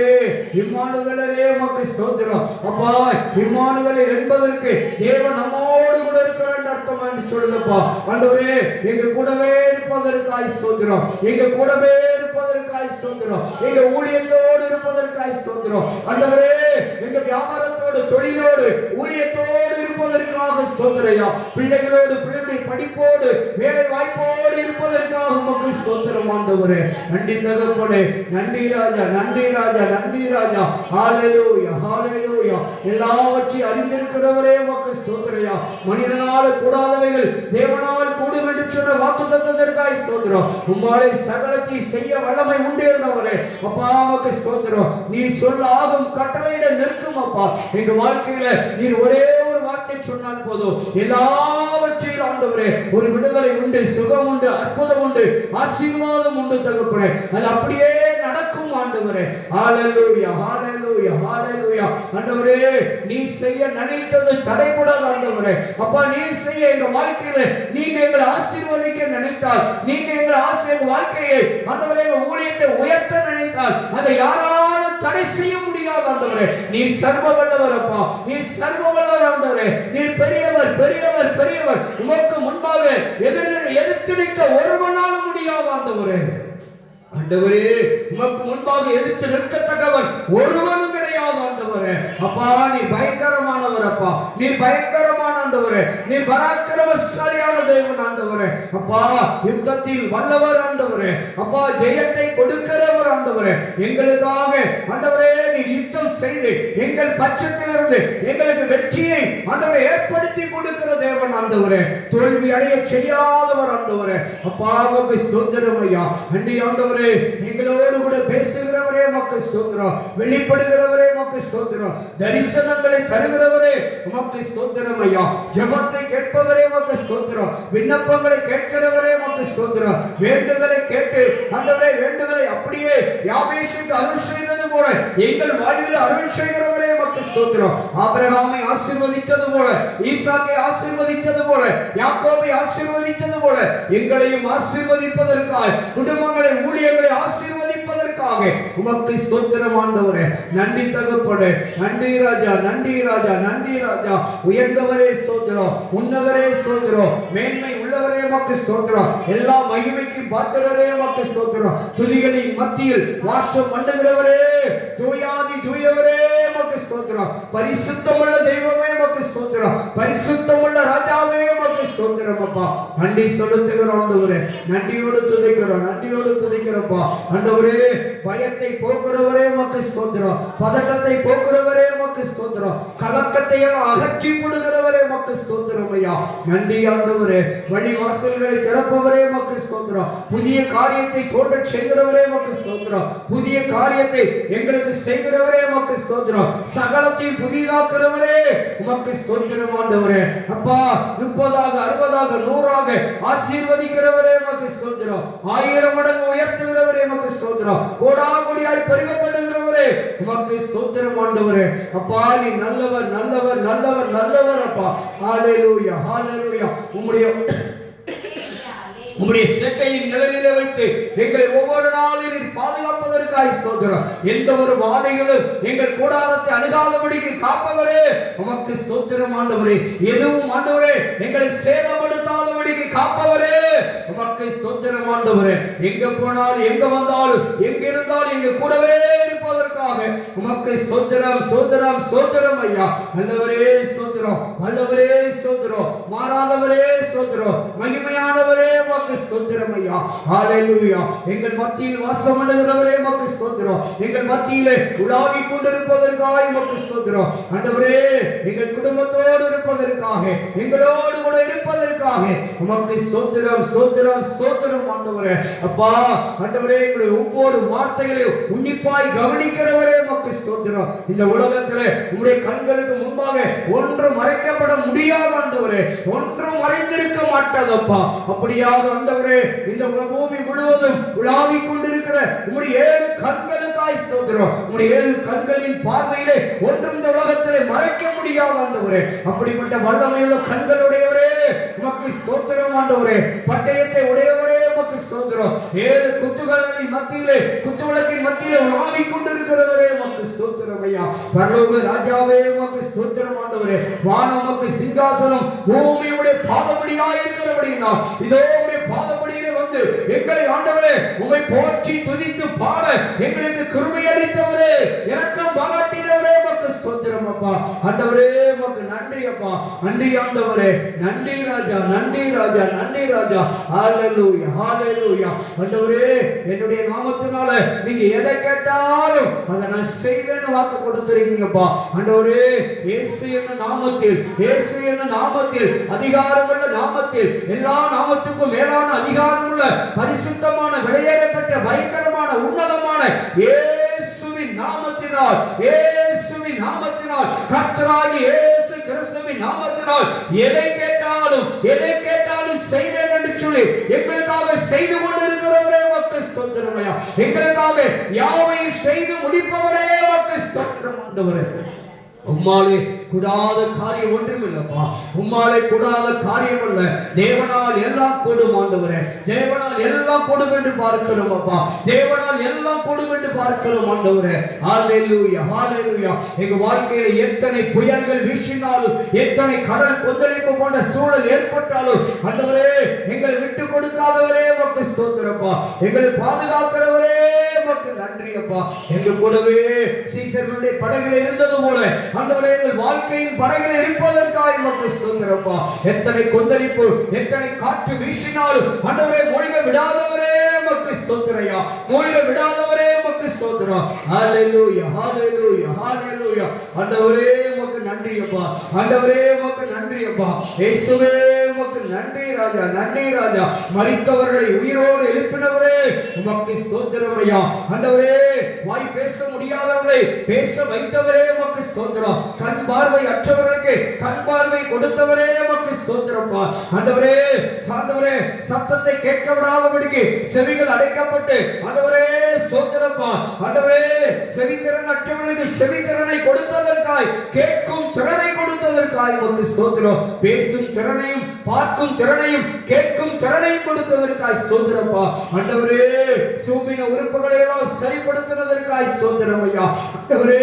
இம்மானுவேலரே உமக்கு ஸ்தோத்திரம். அப்பா இம்மானுவேல் என்பதற்கு தேவன் நம்மோடு கூட இருக்கிறார் அர்த்தம் என்று சொல்லுங்கப்பா. ஆண்டவரே எங்க கூடவே இருப்பதற்காக ஸ்தோத்திரம். எங்க கூடவே இருப்பதற்காக ஸ்தோத்திரம். எங்க ஊழியத்தோடு இருப்பதற்காக ஸ்தோத்திரம். ஆண்டவரே எங்க வியாபாரத்தோடு, தொழிலோடு, ஊழியத்தோடு இருப்பதற்காக ஸ்தோத்திரம். பிள்ளைகளோடு, பிள்ளைகளுடைய படிப்போடு, வேலை வாய்ப்போடு இருப்பதற்காக உமக்கு ஸ்தோத்திரம் ஆண்டவரே. நன்றி தகப்பனே, நன்றி ராஜா, நன்றி ராஜா, நன்றி ராஜா. ஹalleluya, ஹalleluya. எல்லாவற்றையும் அறிந்திருக்கிறவரே உமக்கு ஸ்தோத்திரம். மனிதனால் கூடாதவைகள் தேவனால் கூடும் என்று சொன்ன வாக்குத்தத்தத்திற்காக ஸ்தோத்திரம். உம்மாலே சகலத்தை செய்ய வல்லமை உண்டு என்றவரே அப்பா உமக்கு ஸ்தோத்திரம். நீ சொல்ல ஆகும், கட்டளையிட நிற்கும் அப்பா. எங்க வாழ்க்கையில நீர் ஒரே ஒரு வார்த்தை சொன்னால் போதும், எல்லாவற்றையும் ஆண்டவரே ஒரு விடுதலை உண்டு, சுகம் உண்டு, அற்புதம் உண்டு, ஆசீர்வாதம் உண்டு தகப்பனே. அது அப்படியே நடக்கும் ஆண்டவரே. ஹalleluya, ஹalleluya, ஹalleluya. ஆண்டவரே நீ செய்ய நினைத்தது தடைபடாத ஆண்டவரே. அப்பா நீ செய்ய எங்க வாழ்க்கையில நீங்க எங்களை ஆசீர்வதிக்க நினைத்தால், நீங்க எங்களை வாழ்க்கையை ஆண்டவரே ஊழியத்தை உயர்த்த நினைத்தால் அதை யாராலும் தடை செய்ய முடியாது ஆண்டவரே. நீ சர்வ வல்லவர் அப்பா, நீ சர்வ வல்லவர் ஆண்டவரே. நீ பெரியவர், பெரியவர், பெரியவர். உமக்கு முன்பாக எதிர்த்து நிற்க ஒருவனாலும் முடியாது ஆண்டவரே. ஆண்டவரே உமக்கு முன்பாக எதிர்த்து நிற்கத்தக்கவன் ஒருவனும் கிடையாது ஆண்டவரே. அப்பா நீ பயங்கரமானவர் அப்பா, நீ பயங்கரமான ஆண்டவரே, நீ பராக்கிரமசாலியான தேவன் ஆண்டவரே. அப்பா யுத்தத்தில் வல்லவர் ஆண்டவரே. அப்பா ஜெயத்தை கொடுக்கிறவர் ஆண்டவரே. எங்களுக்காக ஆண்டவரே நீ யுத்தம் செய்து எங்கள் பட்சத்திலிருந்து எங்களுக்கு வெற்றியை ஆண்டவரே ஏற்படுத்தி கொடுக்கிற தேவன் ஆண்டவரே, தோல்வி அடைய செய்யாதவர் ஆண்டவரே. அப்பா உமக்கு ஸ்தோத்திரம் ஐயா. நன்றி ஆண்டவரே. எங்களோடு கூட பேசுகிறவரே உமக்கு ஸ்தோத்திரம். வெளிப்படுகிறவரே உமக்கு ஸ்தோத்திரம். தரிசனங்களை தருகிறவரே உமக்கு ஸ்தோத்திரம் ஐயா. ஜெபத்தை கேட்பவரே உமக்கு ஸ்தோத்திரம். விண்ணப்பங்களை கேட்கிறவரே உமக்கு ஸ்தோத்திரம். வேண்டுதலை கேட்டு ஆண்டவரே, வேண்டுதலை அப்படியே யாபேசுக்கு அருள் செய்தது போல எங்கள் வாழ்வில் அருள் செய்கிறவரே உமக்கு ஸ்தோத்திரம். ஆபிரகாமை ஆசீர்வதித்தது போல, ஈசாக்கை ஆசீர்வதித்தது போல, யாக்கோபை ஆசீர்வதித்தது போல எங்களையும் ஆசீர்வதிப்பதற்காக, குடும்பங்களை ஊழியர்களை ஆசீர்வதிப்பதற்காக உமக்கு ஸ்தோத்திரம் ஆண்டவரே. நன்றி தகப்பனே. நன்றி ராஜா, நன்றி ராஜா, நன்றி ராஜா. உயர்ந்தவரே ஸ்தோத்திரம், உன்னதரே ஸ்தோத்திரம், மேன்மை உள்ளவரே உமக்கு ஸ்தோத்திரம், எல்லா மகிமைக்கு பாத்திரரே உமக்கு ஸ்தோத்திரம். துதிகளின் மத்தியில் வாசம் பண்ணுகிறவரே, தூயாதி தூயவரே உமக்கு ஸ்தோத்திரம். பரிசுத்தமுள்ள தெய்வமே உமக்கு ஸ்தோத்திரம். பரிசுத்தமுள்ள ராஜாவே உமக்கு ஸ்தோத்திரம் அப்பா. நன்றி செலுத்துகிறோம் ஆண்டவரே. நன்றியோடு துதிக்கிறோம், நன்றியோடு துதிக்கிறப்பா ஆண்டவரே. பயத்தை போக்குறவரே உமக்கு ஸ்தோத்திரம். பதட்டத்தை போக்குறவரே உமக்கு ஸ்தோத்திரம். கலக்கத்தை எல்லாம் அகற்றி விடுகிறவரே உமக்கு ஸ்தோத்திரம் ஐயா. நன்றி ஆண்டவரே. வழி வாசல்களை திறப்பவரே உமக்கு ஸ்தோத்திரம். புதிய காரியத்தை தோன்றச் செய்கிறவரே உமக்கு ஸ்தோத்திரம். புதிய காரியத்தை எங்களுக்கு செய்கிறவரே உமக்கு ஸ்தோத்திரம். சகலத்தையும் புதிதாக்குறவரே உமக்கு ஸ்தோத்திரம் ஆண்டவரே. அப்பா 30ஆக 60ஆக 100ஆக ஆசீர்வதிக்கிறவரே உமக்கு ஸ்தோத்திரம். 1000 மடங்கு உயர்த்துகிறவரே உமக்கு ஸ்தோத்திரம். கோடா கோடியாய் பெருகப்படுகிறவரே உமக்கு ஸ்தோத்திரம் ஆண்டவரே. அப்பா நீ நல்லவர், நல்லவர், நல்லவர், நல்லவர் அப்பா. ஹalleluya, ஹalleluya. உம்முடைய செட்டையின் நிழலிலே வைத்து எங்களை ஒவ்வொரு நாளிலும் பாதுகாப்பதற்காக ஸ்தோத்திரம். எந்த ஒரு வாதைகளும் எங்கள் கூடாரத்தை அணுகாதபடிக்கு காப்பவரே உமக்கு ஸ்தோத்திரம் ஆண்டவரே. எதுவும் ஆண்டவரே எங்களை சேதப்படுத்தாதபடிக்கு காப்பவரே உமக்கு ஸ்தோத்திரம் ஆண்டவரே. எங்க போனாலும், எங்க வந்தாலும், எங்க இருந்தாலும் எங்க கூடவே இருப்பதற்காக உமக்கு ஸ்தோத்திரம், ஸ்தோத்திரம், ஸ்தோத்திரம் ஐயா. நல்லவரே ஸ்தோத்திரம், நல்லவரே ஸ்தோத்திரம், மாறாதவரே ஸ்தோத்திரம், மகிமையானவரே உமக்கு ஸ்தோத்திரம் ஐயா. ஹalleluya. எங்கள் மத்தியில் வாசம் பண்ணுகிறவரே உமக்கு ஸ்தோத்திரம். எங்கள் மத்தியிலே உலாவிக் கொண்டிருப்பதற்காக உமக்கு ஸ்தோத்திரம் ஆண்டவரே. எங்கள் குடும்பத்தோடு இருப்பதற்காக, எங்களோடு கூட இருப்பதற்காக உமக்கு ஸ்தோத்திரம், ஸ்தோத்திரம், ஸ்தோத்திரம் ஆண்டவரே. அப்பா ஆண்டவரே, எங்களுடைய ஒவ்வொரு வார்த்தைகளையும் உன்னிப்பாய் கவனிக்கிறவரே உமக்கு ஸ்தோத்திரம். இந்த உலகத்திலே உம்முடைய கண்களுக்கு முன்பாக ஒன்றும் மறைக்கப்பட முடியாது ஆண்டவரே. ஒன்றும் மறைந்திருக்க மாட்டாதப்பா. அப்படியாக ஆண்டவரே இந்த பூமி முழுவதும் உலாவிக் கொண்டிருக்கிற உம்முடைய 7 கண்களுக்காய் ஸ்தோத்திரம். உம்முடைய 7 கண்களின் பார்வையிலே ஒன்றும் இந்த உலகத்திலே மறைக்க முடியாது ஆண்டவரே. அப்படிப்பட்ட வல்லமையுள்ள கண்களுடையவரே உமக்கு ஸ்தோத்திரம் ஆண்டவரே. பட்டயத்தை உடையவரே உமக்கு ஸ்தோத்திரம். 7 குத்துகளின் மத்தியிலே, குத்துவிளக்கின் மத்தியிலே உலாவிக் கொண்டிருக்கிறவரே உமக்கு ஸ்தோத்திரம் ஐயா. பரலோக ராஜாவே உமக்கு ஸ்தோத்திரம் ஆண்டவரே. வானம் உமக்கு சிங்காசனம், பூமி உம்முடைய பாதபடியாய் இருக்கிறபடினா இதோ உம்முடைய பாதபடியிலே வந்து எங்களை ஆண்டவரே உம்மை போற்றி துதித்து பாட எங்களுக்கு கிருபை அளித்தவரே, இரக்கம் பாராட்டினவரே உமக்கு ஸ்தோத்திரம் அப்பா. ஆண்டவரே உமக்கு நன்றி அப்பா. நன்றி ஆண்டவரே. நன்றி ராஜா, நன்றி ராஜா, நன்றி ராஜா. ஹalleluya, ஹalleluya. ஆண்டவரே என்னுடைய நாமத்தினால நீங்க எதை கேட்டாலும் அதை நான் செய்வேன்னு வாக்கு கொடுத்திருக்கீங்கப்பா. ஆண்டவரே இயேசு என்னும் நாமத்தில், இயேசு என்னும் நாமத்தில், அதிகாரமுள்ள நாமத்தில், எல்லா நாமத்துக்கும் மேலான அதிகாரமுள்ள பரிசுத்தமான விலையேறப்பட்ட பயங்கரமான உன்னதமான இயேசுவின் நாமத்தினால், இயேசுவின் நாமத்தினால், கர்த்தராகிய இயேசு கிறிஸ்துவின் நாமத்தினால் எதை கேட்டாலும், எதை கேட்டாலும் செய்வேன் என்று சொல்லி எங்களுக்காக செய்து கொண்டிருக்கிறவரே உமக்கு ஸ்தோத்திரம் ஐயா. எங்களுக்காக யாவையும் செய்து முடிப்பவரே உமக்கு ஸ்தோத்திரம் ஆண்டவரே. உம்மாலே கூடாத காரியம் ஒன்றுமில்லப்பா. உம்மாலே கூடாத காரியம் அல்ல. தேவனால் எல்லாம் கூடும் ஆண்டவரே. தேவனால் எல்லாம் கூடும் என்று பார்க்கிறோம் அப்பா. தேவனால் எல்லாம் கூடும் என்று பார்க்கிறோம் ஆண்டவரே. ஹalleluya, ஹalleluya. எங்க வாழ்க்கையில எத்தனை புயல்கள் வீசினாலும், எத்தனை கடல் கொந்தளிப்பு போன்ற சூழல் ஏற்பட்டாலும் ஆண்டவரே எங்களை விட்டு கொடுக்காதவரே உமக்கு ஸ்தோத்திரப்பா. எங்களை பாதுகாக்கிறவரே உமக்கு நன்றி அப்பா. எங்க கூடவே சீசர்களுடைய படகில் இருந்தது போல ஆண்டவரே எங்கள் வாழ்க்கையின் படகில் இருப்பதற்காக உமக்கு ஸ்தோத்திரப்பா. எத்தனை கொந்தளிப்பு, எத்தனை காற்று வீசினாலும் ஆண்டவரே மூழ்க விடாதவரே உமக்கு ஸ்தோத்திரயா. மூழ்க விடாதவரே உமக்கு ஸ்தோத்திரம். ஹalleluya, ஹalleluya, ஹalleluya. ஆண்டவரே உமக்கு நன்றி அப்பா. ஆண்டவரே உமக்கு நன்றி அப்பா. இயேசுவே உமக்கு நன்றி ராஜா, நன்றி ராஜா. மரித்தவர்களை உயிரோடு எழுப்பினவரே உமக்கு ஸ்தோத்திரம் ஐயா. ஆண்டவரே வாய் பேச முடியாதவர்களை பேச வைத்தவரே உமக்கு ஸ்தோத்திரம். கண் பார்வை அற்றவர்களுக்கு கண் பார்வை கொடுத்தவரே உமக்கு ஸ்தோத்திரம்ப்பா. ஆண்டவரே சாண்டவரே சத்தத்தை கேட்க விடாதபடிக்கு செவிகள் அடைக்கப்பட்டு ஆண்டவரே ஸ்தோத்திரம்ப்பா. ஆண்டவரே செவித்திறன் அற்றவர்களுக்கு செவித்திறனை கொடுத்ததற்காய், கேட்கும் திறனை கொடுத்ததற்காய் உமக்கு ஸ்தோத்திரம். பேசும் திறனையும் பார்க்கும் திறனையும் கேட்கும் திறனையும் கொடுத்ததற்காய் ஸ்தோத்திரம்ப்பா. ஆண்டவரே சூம்பின உறுப்புகளை எல்லாம் சரிப்படுத்தினதற்காய் ஸ்தோத்திரம் ஐயா. ஆண்டவரே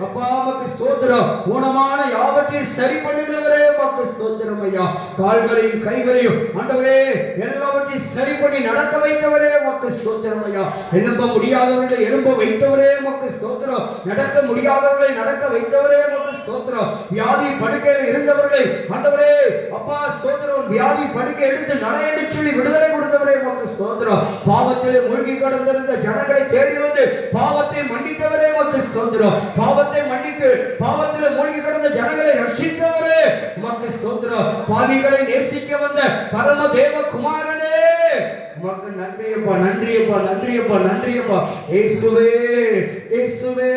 அப்பா உமக்கு ஸ்தோத்திரம். ஊனமான யாவற்றையும் சரி பண்ணினவரே உமக்கு ஸ்தோத்திரம் ஐயா. கால்களையும் கைகளையும் ஆண்டவரே எல்லாவற்றையும் சரி பண்ணி நடக்க வைத்தவரே உமக்கு ஸ்தோத்திரம் ஐயா. எழும்ப முடியாதவர்களை எழும்ப வைத்தவரே உமக்கு ஸ்தோத்திரம். நடக்க முடியாதவர்களை நடக்க வைத்தவரே உமக்கு ஸ்தோத்திரம். வியாதி படுக்கையில் இருந்தவர்களை ஆண்டவரே அப்பா ஸ்தோத்திரம். வியாதி படுக்கை எடுத்து நடையெடு சொல்லி விடுதலை கொடுத்தவரே உமக்கு ஸ்தோத்திரம். பாவத்திலே மூழ்கி கடந்திருந்த ஜனங்களை தேடி வந்து பாவத்தை மன்னித்தவரே உமக்கு ஸ்தோத்திரம். பாவத்தை மன்னித்து பாவத்திலே மூழ்கி கடந்த ஜனங்களை ரட்சித்தவரே உமக்கு ஸ்தோத்திரம். பாவிகளை நேசிக்க வந்த பரம தேவ குமாரனே உமக்கு நன்றியப்பா, நன்றியப்பா, நன்றியப்பா, நன்றியப்பா. இயேசுவே, இயேசுவே,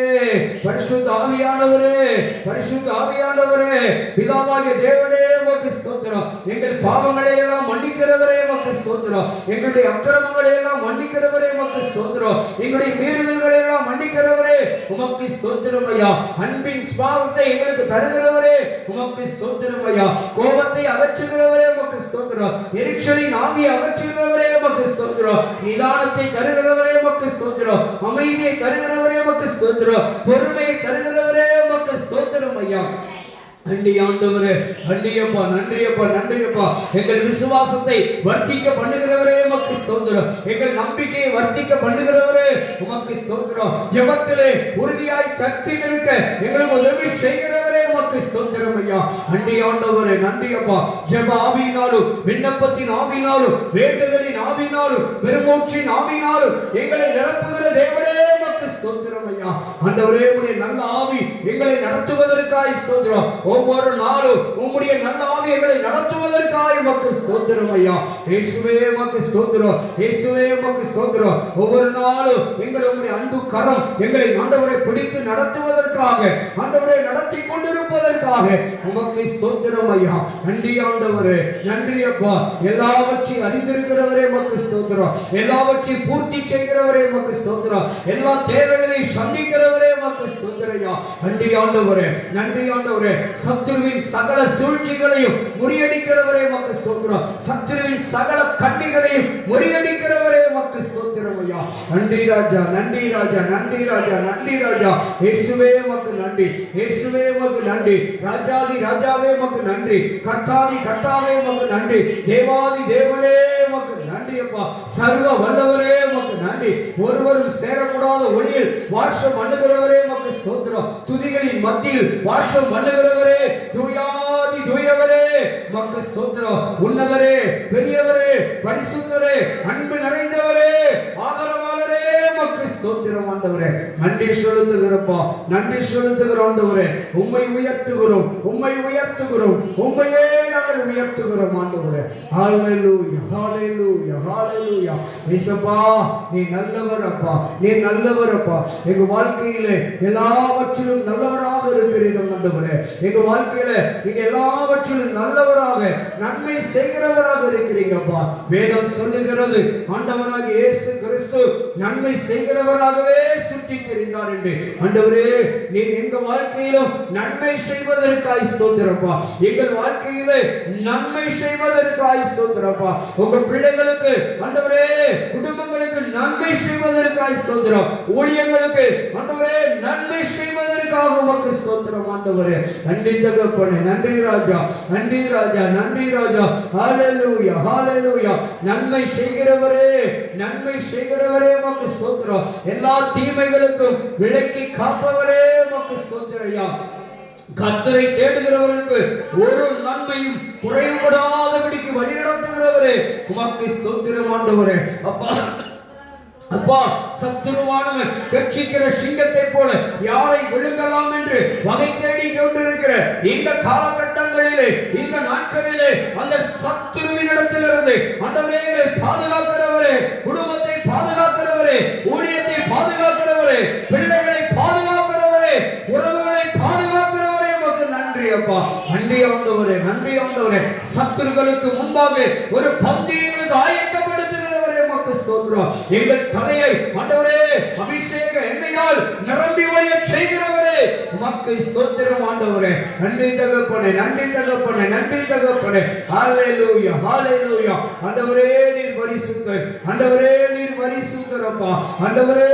பரிசுத்த ஆவியானவரே, பரிசுத்த ஆவியானவரே, பிதாவாகிய தேவனே உமக்கு ஸ்தோத்திரம். எங்கள் பாவங்களை எல்லாம் மன்னிக்கிறவரே உமக்கு ஸ்தோத்திரம். எங்களுடைய அக்கிரமங்களை எல்லாம் மன்னிக்கிறவரே உமக்கு ஸ்தோத்திரம். எங்களுடைய மீறுதல்களை எல்லாம் மன்னிக்கிறவரே உமக்கு ஸ்தோத்திரம் ஐயா. அன்பின் சுபாவத்தை எங்களுக்கு தருகிறவரே உமக்கு ஸ்தோத்திரம் ஐயா. கோபத்தை அகற்றுகிறவரே உமக்கு ஸ்தோத்திரம். எரிச்சலின் ஆவியை அகற்றுகிறவரே உமக்கு ஸ்தோத்திரம். நிதானத்தை தருகிறவரே உமக்கு ஸ்தோத்திரம். அமைதியை தருகிறவரே உமக்கு ஸ்தோத்திரம். பொறுமையை தருகிறவரே உமக்கு ஸ்தோத்திரம் ஐயா. நன்றி ஆண்டவரே, நன்றியப்பா, நன்றியப்பா, நன்றியப்பா. எங்கள் விசுவாசத்தை வர்த்திக்க பண்ணுகிறவரே உமக்கு ஸ்தோத்திரம். எங்கள் நம்பிக்கையை வர்த்திக்க பண்ணுகிறவரே உமக்கு ஸ்தோத்திரம். ஜெபத்திலே உறுதியாய் தத்தி நிற்க எங்களுக்கு உதவி செய்கிறவரே உமக்கு ஸ்தோத்திரம் ஐயா. நன்றி ஆண்டவரே, நன்றியப்பா. ஜெப ஆவியினாலும் விண்ணப்பத்தின் ஆவியினாலும் வேண்டுதலின் ஆவியினாலும் பெருமூச்சின் ஆவியினாலும் எங்களை நிரப்புகிற தேவனே உமக்கு ஸ்தோத்திரம் ஐயா. ஆண்டவரே உம்முடைய நல்ல ஆவி எங்களை நடத்துவதற்காய் ஸ்தோத்திரம். ஒவ்வொரு நாளும் உம்முடைய நல்ல ஆவி எங்களை நடத்துவதற்காக உமக்கு ஸ்தோத்திரம் ஐயா. இயேசுவே உமக்கு ஸ்தோத்திரம், இயேசுவே உமக்கு ஸ்தோத்திரம். ஒவ்வொரு நாளும் எங்களை உம்முடைய அன்பு கரம் எங்களை ஆண்டவரை பிடித்து நடத்துவதற்காக, ஆண்டவரை நடத்தி கொண்டிருப்பதற்காக உமக்கு ஸ்தோத்திரம் ஐயா. நன்றி ஆண்டவரே, நன்றி அப்பா. எல்லாவற்றையும் அறிந்திருக்கிறவரே உமக்கு ஸ்தோத்திரம். எல்லாவற்றையும் பூர்த்தி செய்கிறவரே உமக்கு ஸ்தோத்திரம். எல்லா தேவைகளையும் சந்திக்கிறவரே உமக்கு ஸ்தோத்திரம் ஐயா. நன்றி ஆண்டவரே, நன்றி ஆண்டவரே. சத்துருவின் சகல சூழ்ச்சிகளையும் முறியடிக்கிறவரே உமக்கு ஸ்தோத்திரம். சத்துருவின் சகல கண்ணிகளையும் முறியடிக்கிறவரே உமக்கு ஸ்தோத்திரம் ஐயா. நன்றி ராஜா, நன்றி ராஜா, நன்றி ராஜா, நன்றி ராஜா. இயேசுவே உமக்கு நன்றி, இயேசுவே உமக்கு நன்றி. ராஜாதி ராஜாவே உமக்கு நன்றி. கர்த்தாதி கர்த்தாவே உமக்கு நன்றி. தேவாதி தேவனே உமக்கு நன்றி அப்பா. சர்வ வல்லவரே உமக்கு நன்றி. ஒருவரும் சேரக்கூடாத ஒளியில் வாசம் பண்ணுகிறவரே உமக்கு ஸ்தோத்திரம். துதிகளின் மத்தியில் வாசம் பண்ணுகிறவரே, தூயாதி தூயவரே உமக்கு ஸ்தோத்திரம். உன்னதரே, பெரியவரே, பரிசுத்தரே, அன்பு நிறைந்தவரே, ஆதரவாளரே உமக்கு ஸ்தோத்திரம் ஆண்டவரே. நன்றி செலுத்துகிறப்பா, நன்றி செலுத்துகிறோம் ஆண்டவரே. உம்மை உயர்த்துகிறோம், உம்மை உயர்த்துகிறோம், உம்மையே நாங்கள் உயர்த்துகிறோம் ஆண்டவரே. ஹல்லேலூயா, ஹல்லேலூயா, ஹல்லேலூயா. இயேசுப்பா நீ நல்லவர் அப்பா, நீ நல்லவர் அப்பா. எங்க வாழ்க்கையிலே எல்லாவற்றிலும் நல்லவராக இருக்கிறீர்கள் ஆண்டவரே. எங்க வாழ்க்கையில நீங்க எல்லாவற்றிலும் நல்லவராக நன்மை செய்கிறவராக இருக்கிறீங்கப்பா. வேதம் சொல்லுகிறது ஆண்டவராகிய இயேசு கிறிஸ்து நன்மை செய்கிறவராகவே சுற்றி திரிந்தார் என்று. ஆண்டவரே நீர் எங்க வாழ்க்கையிலும் நன்மை செய்வதற்காய் ஸ்தோத்திரப்பா. எங்கள் வாழ்க்கையிலே நன்மை செய்வதற்காய் ஸ்தோத்திரப்பா. உங்க பிள்ளைகளுக்கு ஆண்டவரே, குடும்பங்களுக்கு நன்மை செய்வதற்காய் ஸ்தோத்திரம். ஊழியங்களுக்கு ஆண்டவரே நன்மை செய்வதற்காக உமக்கு ஸ்தோத்திரம் ஆண்டவரே. நன்றி தகப்பனே, நன்றி ராஜா, நன்றி ராஜா, நன்றி ராஜா. ஹல்லேலூயா, ஹல்லேலூயா. நன்மை செய்கிறவரே, நன்மை செய்கிறவரே உமக்கு ஸ்தோத்திரம். எல்லா தீமைகளுக்கும் விலக்கி காப்பவரே உமக்கு ஸ்தோத்திரம் ஐயா. கர்த்தரை தேடுகிறவர்களுக்கு ஒரு நன்மையும் குறைவுபடாதபடிக்கு வழி நடத்துகிறவரே உமக்கு ஸ்தோத்திரம் ஆண்டவரே. அப்பா அப்பா, சத்துருவானவன் கட்சிக்கிற சிங்கத்தை போல யாரை விழுங்கலாம் என்று வகை தேடி கொண்டிருக்கிற இந்த காலகட்டங்களிலே, இந்த நாட்களிலே அந்த சத்துருவினிடத்திலிருந்து ஆண்டவரே எங்களை பாதுகாக்கிறவரே, குடும்பத்தை பாதுகாக்கிறவரே, ஊழியத்தை பாதுகாக்கிறவரே, பிள்ளைகளை பாதுகாக்கிறவரே, உறவுகளை பாதுகாக்கிறவரே, உமக்கு நன்றி அப்பா. நன்றி ஆண்டவரே, நன்றி ஆண்டவரே. சத்துருக்களுக்கு முன்பாக ஒரு பந்தியை எங்களுக்கு ஆயத்தப்படுத்துகிறவரே, உமக்கு ஸ்தோத்திரம். எங்கள் தலையை ஆண்டவரே அபிஷேக எண்ணெயால் நிரம்பி வழிய செய்கிறவரே, உமக்கு ஸ்தோத்திரம் ஆண்டவரே. நன்றி தகப்பனே, நன்றி தகப்பனே, நன்றி தகப்பனே. ஹalleluya, ஹalleluya. ஆண்டவரே நீர் பரிசுத்தர், ஆண்டவரே நீர் பரிசுத்தர் அப்பா. ஆண்டவரே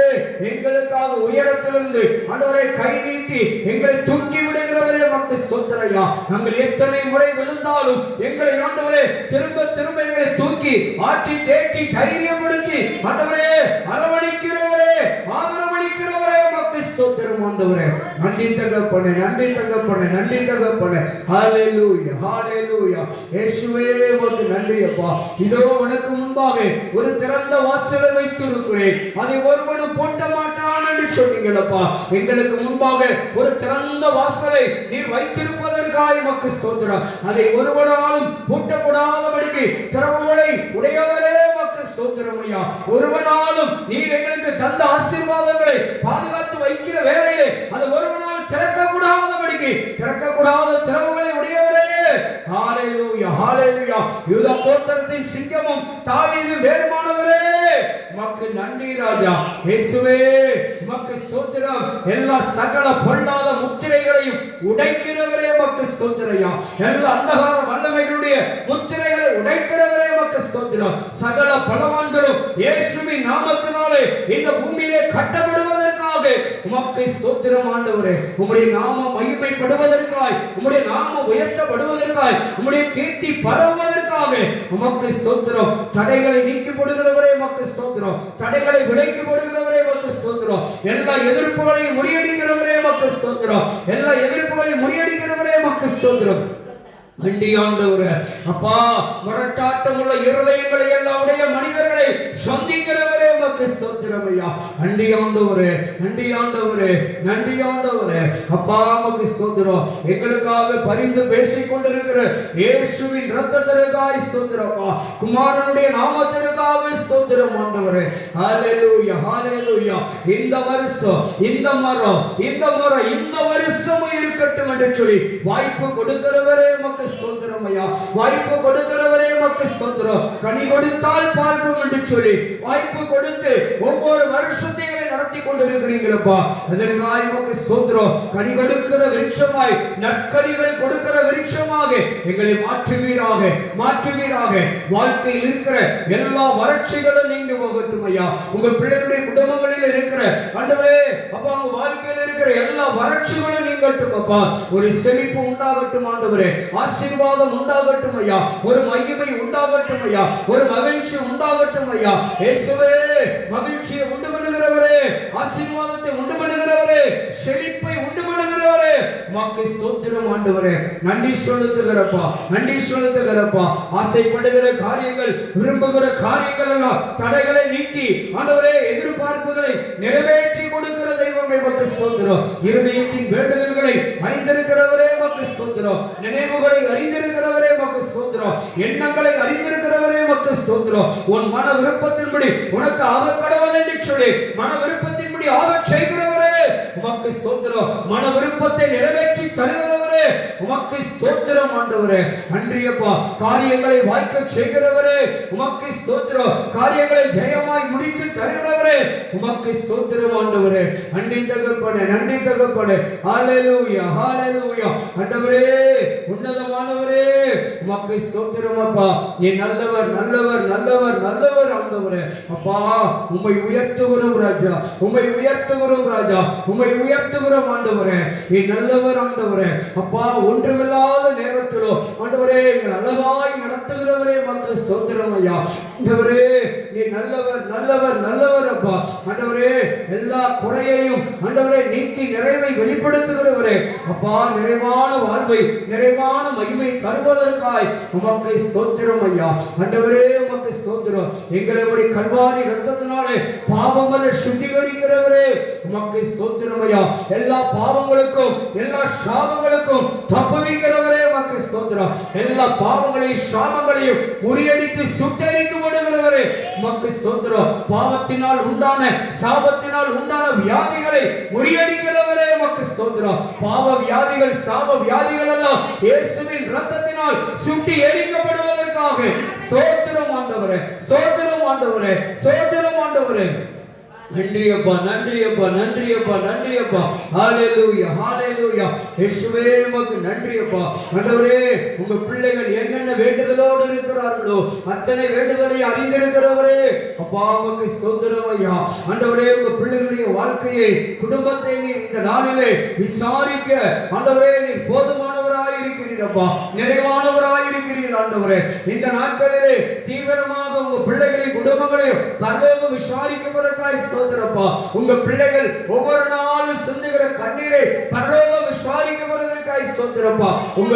எங்களுக்காக உயரத்திலிருந்து ஆண்டவரே கை நீட்டி எங்களை தூக்கி விடுகிறவரே, உமக்கு ஸ்தோத்திரையா. நாங்கள் எத்தனை முறை விழுந்தாலும் எங்களை ஆண்டவரே திரும்ப திரும்ப எங்களை தூக்கி ஆற்றி தேற்றி தைரியப்படுத்தி ஆண்டவரே அரவணைக்கிறவரே, ஆதரவளிக்கிறவரே, உமக்கு ஸ்தோத்திரம் ஆண்டவரே. நன்றி தகப்பனே, நன்றி தகப்பனே, நன்றி தகப்பனே. ஹalleluya, ஹalleluya. இயேசுவே உமக்கு நன்றி அப்பா. இதோ உனக்கு முன்பாக ஒரு திறந்த வாசலை வைத்திருக்கிறேன், அதை ஒருவனும் பூட்ட மாட்டான் என்று சொன்னீங்களப்பா. எங்களுக்கு முன்பாக ஒரு திறந்த வாசலை நீர் வைத்திருப்பதற்காக உமக்கு ஸ்தோத்திரம். அதை ஒருவனாலும் பூட்டக்கூடாதபடிக்கு திறவுகளை உடையவரே, உமக்கு ஸ்தோத்திரம் ஐயா. ஒருவனாலும் நீர் எங்களுக்கு தந்த ஆசீர்வாதங்களை பாதுகாத்து வைக்கிற வேளையிலே அது ஒருவனால் திறக்கக்கூடாதபடிக்கு திறக்கக்கூடாத திறவுகளை உடையவரே, ஹalleluya, ஹalleluya. யூதா கோத்திரத்தின் சிங்கமும் தாவீது வேறுமானவரே, உமக்கு நன்றி ராஜா. இயேசுவே உமக்கு ஸ்தோத்திரம். எல்லா சகல பொல்லாத முத்திரைகளையும் உடைக்கிறவரே, உமக்கு ஸ்தோத்திரையா. எல்லா அந்தகார வல்லமைகளுடைய முத்திரைகளை உடைக்கிறவரே, உமக்கு ஸ்தோத்திரம். சகல பலவான்களும் இயேசுவின் நாமத்தினாலே இந்த பூமியிலே கட்டப்படுவதற்காக உமக்கு ஸ்தோத்திரம் ஆண்டவரே. உம்முடைய நாமம் மகிமைப்படுவதற்காய், உம்முடைய நாமம் உயர்த்தப்படுவதற்காய், உம்முடைய கீர்த்தி பரவுவதற்காக உமக்கு ஸ்தோத்திரம். தடைகளை நீக்கி போடுகிறவரே, உமக்கு ஸ்தோத்திரம். தடைகளை விலக்கி போடுகிறவரே, உமக்கு ஸ்தோத்திரம். எல்லா எதிர்ப்புகளையும் முறியடிக்கிறவரே, உமக்கு ஸ்தோத்திரம். எல்லா எதிர்ப்புகளையும் முறியடிக்கிறவரே, உமக்கு ஸ்தோத்திரம். நன்றி ஆண்டவரே அப்பா. முரட்டாட்டமுள்ள இருதயங்களை எல்லாம் உடைய மனிதர்களை சந்திக்கிறவரே, உமக்கு ஸ்தோத்திரம் ஐயா. நன்றி ஆண்டவரே, நன்றி ஆண்டவரே, நன்றி ஆண்டவரே அப்பா, உமக்கு ஸ்தோத்திரம். எங்களுக்காக பரிந்து பேசிக் கொண்டிருக்கிற இயேசுவின் இரத்தத்திற்காக ஸ்தோத்திரம் அப்பா. குமாரனுடைய நாமத்திற்காக ஸ்தோத்திரம் ஆண்டவரே. ஹalleluya, ஹalleluya. இந்த வருஷம், இந்த மரம், இந்த மரம் இந்த வருஷமும் இருக்கட்டும் என்று சொல்லி வாய்ப்பு கொடுக்கிறவரே, உமக்கு ஸ்தோத்திரம் ஐயா. வாய்ப்பு கொடுக்கிறவரே, உமக்கு ஸ்தோத்திரம். கனி கொடுத்தால் பார்ப்போம் என்று சொல்லி வாய்ப்பு கொடுத்து ஒவ்வொரு வருஷத்தையும் நடத்தி கொண்டிருக்கிறீங்களப்பா. அதற்காக உமக்கு ஸ்தோத்திரம். கனி கொடுக்கிற விருட்சமாய், நற்கனிகள் கொடுக்கிற விருட்சமாக எங்களை மாற்றுவீராக, மாற்றுவீராக. வாழ்க்கையில் இருக்கிற எல்லா வறட்சிகளும் நீங்க போகட்டும் ஐயா. உங்க பிள்ளைகளுடைய குடும்பங்களில் இருக்கிற ஆண்டவரே அப்பா, உங்க வாழ்க்கையில் இருக்கிற எல்லா வறட்சிகளும் நீங்கட்டும் அப்பா. ஒரு செழிப்பு உண்டாகட்டும் ஆண்டவரே. ஆசீர்வாதம் உண்டாகட்டும் ஐயா. ஒரு மகிமை உண்டாகட்டும் ஐயா. ஒரு மகிழ்ச்சி உண்டாகட்டும் ஐயா. இயேசுவே மகிழ்ச்சியை உண்டு பண்ணுகிறவரே, ஆசீர்வாதத்தை உண்டு பண்ணுகிறவரே, செழிப்பை உண்டு பண்ணுகிறவரே, உமக்கு ஸ்தோத்திரம் ஆண்டவரே. நன்றி செலுத்துகிறப்பா, நன்றி செலுத்துகிறப்பா. ஆசைப்படுகிற காரியங்கள், விரும்புகிற காரியங்கள் எல்லாம் தடைகளை நீக்கி ஆண்டவரே எதிர்பார்ப்புகளை நிறைவேற்றி கொடுக்கிற தெய்வமே, உமக்கு ஸ்தோத்திரம். இருதயத்தின் வேண்டுதல்களை அறிந்திருக்கிறவரே, உமக்கு ஸ்தோத்திரம். நினைவுகளை அறிந்திருக்கிறவரே, உமக்கு ஸ்தோத்திரம். எண்ணங்களை அறிந்திருக்கிறவரே, உமக்கு ஸ்தோத்திரம். உன் மன விருப்பத்தின்படி உனக்கு ஆக கடவுள் என்று சொல்லி மன விருப்பத்தின்படி ஆக செய்கிறவரே, உமக்கு ஸ்தோத்திரம். மன விருப்பத்தை நிறைவேற்றி தருகிறவரே, உமக்கு ஸ்தோத்திரம் ஆண்டவரே. நன்றியப்பா. காரியங்களை வாய்க்க செய்கிறவரே, உமக்கு ஸ்தோத்திரம். காரியங்களை ஜெயமாய் முடித்து தருகிறவரே, உமக்கு ஸ்தோத்திரம் ஆண்டவரே. நன்றி தகப்பனே, நன்றி தகப்பனே. ஹalleluya, ஹalleluya. ஆண்டவரே உன்னதமானவரே, உமக்கு ஸ்தோத்திரம் அப்பா. நீ நல்லவர், நல்லவர், நல்லவர், நல்லவர் ஆண்டவரே அப்பா. உம்மை உயர்த்துகிறோம் ராஜா, உம்மை உயர்த்துகிறோம் ராஜா, உம்மை உயர்த்துகிறோம் ஆண்டவரே. நீ நல்லவர் ஆண்டவரே அப்பா. ஒன்றுமில்லாத நேரத்திலோ ஆண்டவரே எங்கள் அழகாய் நடத்துகிறவரே, உமக்கு ஸ்தோத்திரம் ஐயா. ஆண்டவரே நீ நல்லவர், நல்லவர், நல்லவர் அப்பா. ஆண்டவரே எல்லா குறையையும் ஆண்டவரே நீக்கி நிறைவை வெளிப்படுத்துகிறவரே அப்பா. நிறைவான வாழ்வை, நிறைவான மகிமை தருவதற்காக செய்ததற்காய் உமக்கு ஸ்தோத்திரம் ஐயா. ஆண்டவரே உமக்கு ஸ்தோத்திரம். எங்களை கல்வாரி இரத்தத்தினாலே பாவங்களை சுத்திகரிக்கிறவரே உமக்கு ஸ்தோத்திரம் ஐயா. எல்லா பாவங்களுக்கும் எல்லா சாபங்களுக்கும் தப்புவிக்கிறவரே உமக்கு ஸ்தோத்திரம். எல்லா பாவங்களையும் சாபங்களையும் முறியடித்து சுட்டெரித்து விடுகிறவரே உமக்கு ஸ்தோத்திரம். பாவத்தினால் உண்டான சாபத்தினால் உண்டான வியாதிகளை முறியடிக்கிறவரே உமக்கு ஸ்தோத்திரம். பாவ வியாதிகள் சாப வியாதிகள் எல்லாம் இயேசுவின் இரத்தத்தினால் சுட்டி எரிக்கப்படுவதற்காக ஸ்தோத்திரம் ஆண்டவரே, ஸ்தோத்திரம் ஆண்டவரே, ஸ்தோத்திரம் ஆண்டவரே. நன்றி அப்பா, நன்றி அப்பா, நன்றி அப்பா, நன்றி அப்பா. ஹalleluya, ஹalleluya. இயேசுவே உமக்கு நன்றி அப்பா. ஆண்டவரே உங்க பிள்ளைகள் என்னென்ன வேண்டுதலோடு இருக்கிறார்களோ அத்தனை வேண்டுதலை அறிந்திருக்கிறவரே அப்பா உமக்கு ஸ்தோத்திரம் ஐயா. ஆண்டவரே உங்க பிள்ளைகளுடைய வாழ்க்கையை குடும்பத்தை நீர் இந்த நாளிலே விசாரிக்க ஆண்டவரே நீர் போதுமானவராய் இருக்கிறீரப்பா, நிறைவானவராய் இருக்கிறீர் ஆண்டவரே. இந்த நாட்களிலே தீவிரமாக உங்க பிள்ளைகளின் குடும்பங்களையும் பரலோகம் விசாரிக்கப்படுவதற்காய் உங்க பிள்ளைகள் ஒவ்வொரு நாளும் சிந்துகிற கண்ணீரை பரலோகம் விசாரிக்கப்படுவதற்காய் ஸ்தோத்திரப்பா. உங்க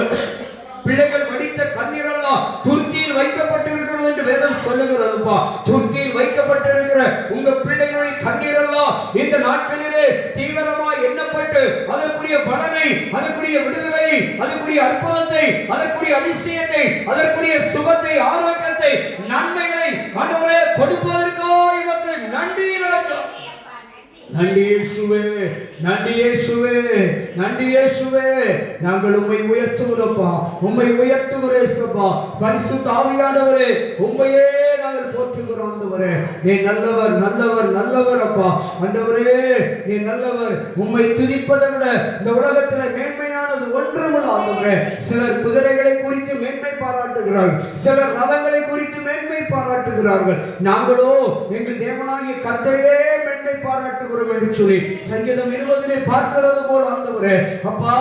பிள்ளைகள் வடித்த கண்ணீர் எல்லாம் துர்த்தியில் வைக்கப்பட்டிருக்கிறது என்று வேதம் சொல்லுகிறதுப்பா. துர்த்தியில் வைக்கப்பட்டிருக்கிற உங்க பிள்ளைகளுடைய கண்ணீர் எல்லாம் இந்த நாட்களிலே தீவிரமாய் எண்ணப்பட்டு அதற்குரிய பலனை, அதற்குரிய விடுதலை, அதற்குரிய அற்புதத்தை, அதற்குரிய அதிசயத்தை, அதற்குரிய சுகத்தை, ஆரோக்கியத்தை, நன்மைகளை ஆண்டவரே கொடுப்பதற்காக இவருக்கு நன்றி ராஜா. நன்றி இயேசுவே, நன்றி இயேசுவே, நன்றி இயேசுவே. நாங்கள் உம்மை உயர்த்துகிறோம்ப்பா, உம்மை உயர்த்துகிறேசப்பா. பரிசுத்த ஆவியானவரே உம்மையே நாங்கள் போற்றுகிறோம் ஆண்டவரே. நீ நல்லவர், நல்லவர், நல்லவர் அப்பா. ஆண்டவரே நீ நல்லவர். உம்மை துதிப்பதை விட இந்த உலகத்தில் மேன்மையானது ஒன்றுமில்லை ஆண்டவரே. சிலர் குதிரைகளை குறித்து மேன்மை பாராட்டுகிறார்கள், சிலர் ரதங்களை குறித்து மேன்மை பாராட்டுகிறார்கள். நாங்களோ எங்கள் தேவனாகிய கர்த்தரையே மேன்மை பாராட்டுகிறோம் என்று சொல்லி சங்கீதம் 20 பார்க்கிறது போல ஆண்டவரே அப்பா,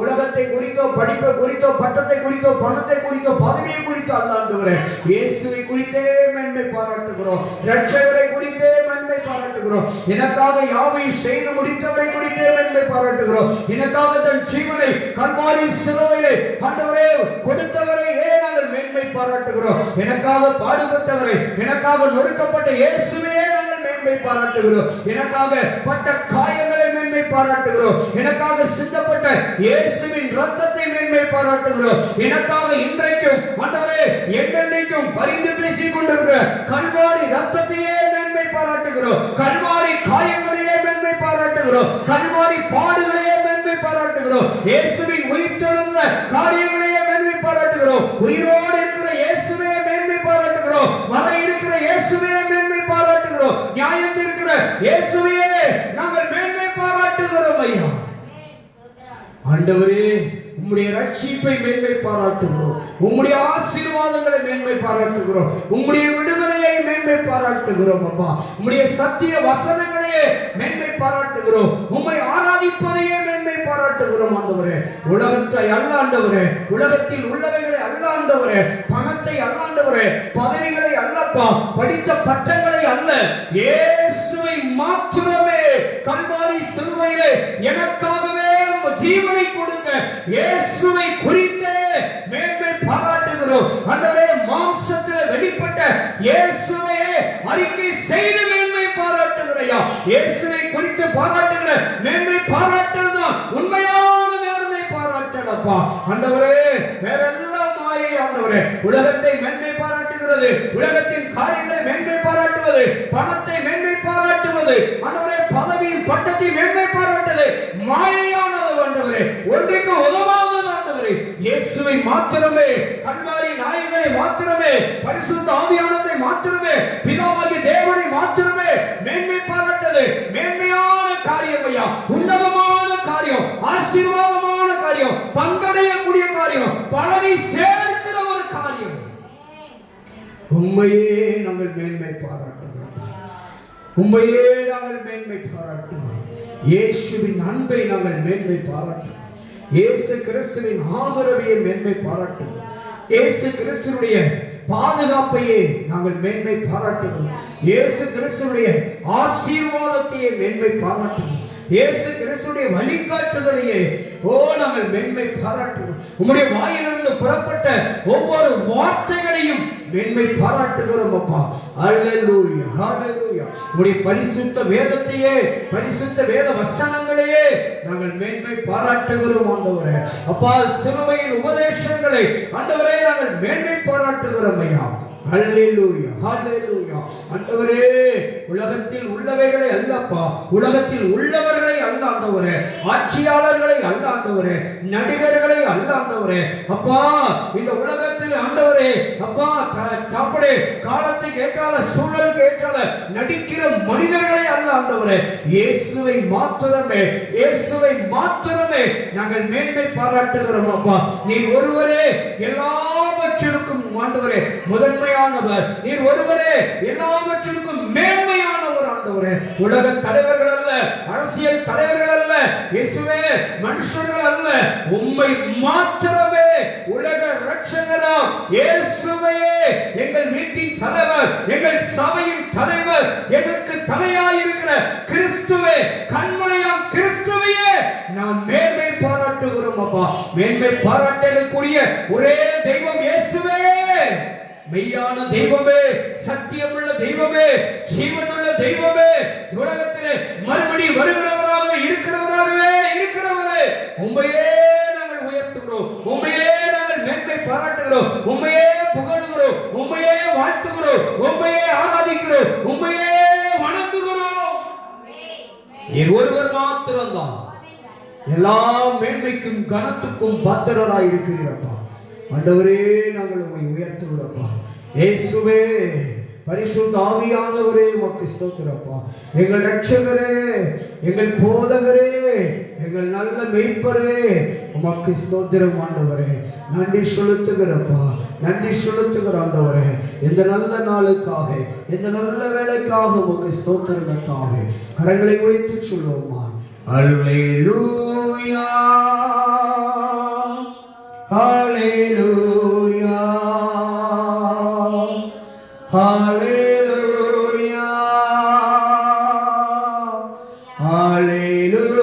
உலகத்தை குறித்தோ, படிப்பை குறித்தோ, பட்டத்தை குறித்தோ, பணத்தை குறித்தோ, பதவியை குறித்தோ அல்ல ஆண்டவரே. இயேசுவை குறித்தே மேன்மை பாராட்டுகிறோம், இரட்சகரை குறித்தே மேன்மை பாராட்டுகிறோம். எனக்காக யாவையும் செய்து முடித்தவரை குறித்தே மேன்மை பாராட்டுகிறோம். எனக்காக தன் ஜீவனை கல்வாரி சிலுவையிலே ஆண்டவரே கொடுத்தவரை நாங்கள் மேன்மை பாராட்டுகிறோம். எனக்காக பாடுபட்டவரை, எனக்காக நொறுக்கப்பட்ட இயேசுவே நாங்கள் மேன்மை பாராட்டுகிறோம். எனக்காக பட்ட காயங்களை மேன்மை பாராட்டுகிறோம். எனக்காக சிந்தப்பட்ட இயேசுவின் இரத்தத்தை மேன்மை பாராட்டுகிறோம். எனக்காக இன்றைக்கும் ஆண்டவரே என்றென்றைக்கும் பரிந்து பேசிக் கொண்டிருக்கிற கல்வாரி இரத்தத்தையே மேன்மை பாராட்டுகிறோம். கல்வாரி காயங்களையே மேன்மை பாராட்டுகிறோம். கல்வாரி பாடுகளையே மேன்மை பாராட்டுகிறோம். இயேசுவின் உயிர்த்தெழுந்த காரியங்களையே மேன்மை பாராட்டுகிறோம். உயிரோடு இருக்கிற இயேசுவே மேன்மை பாராட்டுகிறோம். வர இருக்கிற இயேசுவே மேன்மை பாராட்டுகிறோம். நியாயம் இருக்கிற இயேசுவே நாங்கள் மேன்மை பாராட்டுகிறோம் ஐயா. ஆண்டவரே உம்முடைய ரட்சிப்பை மேன்மை பாராட்டுகிறோம். உம்முடைய ஆசீர்வாதங்களை மேன்மை பாராட்டுகிறோம். உம்முடைய விடுதலையை மேன்மை பாராட்டுகிறோம் அப்பா. உம்முடைய சத்திய வசனங்களையே மேன்மை பாராட்டுகிறோம். உம்மை ஆராதிப்பதையே மேன்மை பாராட்டுகிறோம் ஆண்டவரே. உலகத்தை அல்ல ஆண்டவரே, உலகத்தில் உள்ளவைகளை அல்ல ஆண்டவரே, பணத்தை அல்ல ஆண்டவரே, பதவிகளை அல்லப்பா, படித்த பட்டங்களை அல்ல, இயேசுவை மாத்திரமே கல்வாரி சிலுவையிலே எனக்காகவே ஜீவனை கொடுங்க இயேசுவை குறித்து மேன்மை பாராட்டுகிறோம் ஆண்டவரே. மாம்சத்தில் வெளிப்பட்ட இயேசுவை அறிக்கை செய்து மேன்மை பாராட்டுகிறையா. இயேசுவை குறித்து பாராட்டுகிற மேன்மை பாராட்டல் தான் உண்மையான மேன்மை பாராட்டல் அப்பா. ஆண்டவரே வேற எல்லாம் மாயை ஆண்டவரே. உலகத்தை மேன்மை பாராட்டுகிறது, உலகத்தின் காரியங்களை மேன்மை பாராட்டுவது, பணத்தை மேன்மை பாராட்டுவது ஆண்டவரே, பதவியின் பட்டத்தை மேன்மை பாராட்டுவது மாயையானது ஆண்டவரே, ஒன்றுக்கு உதவாதது ஆண்டவரே. இயேசுவை மாத்திரமே, கல்வாரி நாயகரை மாத்திரமே, பரிசுத்த ஆவியானவரை மாத்திரமே, பிதாவாகிய தேவனை மாத்திரமே மேன்மை பாராட்டது மேன்மையான காரியம் ஐயா. உன்னதமான காரியம், ஆசீர்வாதமான காரியம், பங்கடையக்கூடிய காரியம், பலனை சேர்க்கிற ஒரு காரியம். உண்மையே நாங்கள் மேன்மை பாராட்டுகிறோம், உண்மையே நாங்கள் மேன்மை பாராட்டுகிறோம். இயேசுவின் அன்பை நாங்கள் மேன்மை பாராட்டுகிறோம். இயேசு கிறிஸ்துவின் ஆதரவையை மேன்மை பாராட்டுகிறோம். இயேசு கிறிஸ்துவினுடைய பாதுகாப்பையே நாங்கள் மேன்மை பாராட்டுகிறோம். இயேசு கிறிஸ்துவினுடைய ஆசீர்வாதத்தையே மேன்மை பாராட்டுகிறோம். இயேசு கிறிஸ்துவினுடைய வழிகாட்டுதலையே நாங்கள் மேன்மை பாராட்டுகிறோம். உம்முடைய வாயிலிருந்து புறப்பட்ட ஒவ்வொரு வார்த்தைகளையும் மேன்மை பாராட்டுகிறோம் அப்பா. அல்லேலூயா, அல்லேலூயா. உம்முடைய பரிசுத்த வேதத்தையே, பரிசுத்த வேத வசனங்களையே நாங்கள் மேன்மை பாராட்டுகிறோம் ஆண்டவரே. அப்பா, சிலுவையின் உபதேசங்களை ஆண்டவரே நாங்கள் மேன்மை பாராட்டுகிறோம் ஐயா. அல்லேலூயா, அல்லேலூயா. ஆண்டவரே, உலகத்தில் உள்ளவைகளை அல்லப்பா, உலகத்தில் உள்ளவர்களை அல்ல ஆண்டவரே, ஆட்சியாளர்களை அல்ல ஆண்டவரே, நடிகர்களை அல்ல ஆண்டவரே. அப்பா, இந்த உலகத்தில் ஆண்டவரே அப்பா தாப்படே காலத்துக்கு ஏற்றால சூழலுக்கு ஏற்றால நடிக்கிற மனிதர்களை அல்ல ஆண்டவரே, இயேசுவை மாத்திரமே, இயேசுவை மாத்திரமே நாங்கள் மேன்மை பாராட்டுகிறோம் அப்பா. நீர் ஒருவரே எல்லாவற்றிற்கும் ஆண்டவரே முதன்மையானவர், நீர் ஒருவரே எல்லாவற்றிற்கும் மேன்மையானவர் ஆண்டவரே. உலக தலைவர்கள் அல்ல, அரசியல் தலைவர்கள் அல்ல, இயேசுவே மனுஷர்கள் அல்ல, உம்மை மாத்திரமே உலக இரட்சகரா இயேசுவையே எங்கள் வீட்டின் தலைவர், எங்கள் சபையின் தலைவர், எங்களுக்கு தலையாயிருக்கிற கிறிஸ்துவே, கண்மலையாம் கிறிஸ்துவையே நான் மேன்மை பாராட்டுகிறோம் அப்பா. மேன்மை பாராட்டலுக்குரிய ஒரே தெய்வம் இயேசுவே, மெய்யான தெய்வமே, சத்தியமுள்ள தெய்வமே, ஜீவனுள்ள தெய்வமே, உலகத்திலே மறுபடி வருகிறவராகவே இருக்கிறவரே, உம்மையே நாங்கள் உயர்த்துகிறோம், உம்மையே நாங்கள் மேன்மை பாராட்டுகிறோம், உம்மையே புகழுகிறோம், உம்மையே வாழ்த்துகிறோம், உம்மையே ஆராதிக்கிறோம், உம்மையே வணங்குகிறோம். நீர் ஒருவர் மாத்திரம்தான் எல்லா மேன்மைக்கும் கனத்துக்கும் பாத்திரராய் இருக்கிறீரப்பா. ஆண்டவரே, நாங்கள் உம்மை உயர்த்துகிறோம்ப்பா. இயேசுவே, பரிசுத்த ஆவியானவரே, உமக்கு ஸ்தோத்திரப்பா. எங்கள் இரட்சகரே, எங்கள் போதகரே, எங்கள் நல்ல மேய்ப்பரே, உமக்கு ஸ்தோத்திரம் ஆண்டவரே. நன்றி செலுத்துகிறப்பா, நன்றி செலுத்துகிற ஆண்டவரே. இந்த நல்ல நாளுக்காக, இந்த நல்ல வேலைக்காக உமக்கு ஸ்தோத்திரம் தாவே. கரங்களை உயர்த்தி சொல்லுவோமா. அல்லேலூயா, ஹalleluya, hallelujah, hallelujah, hallelujah,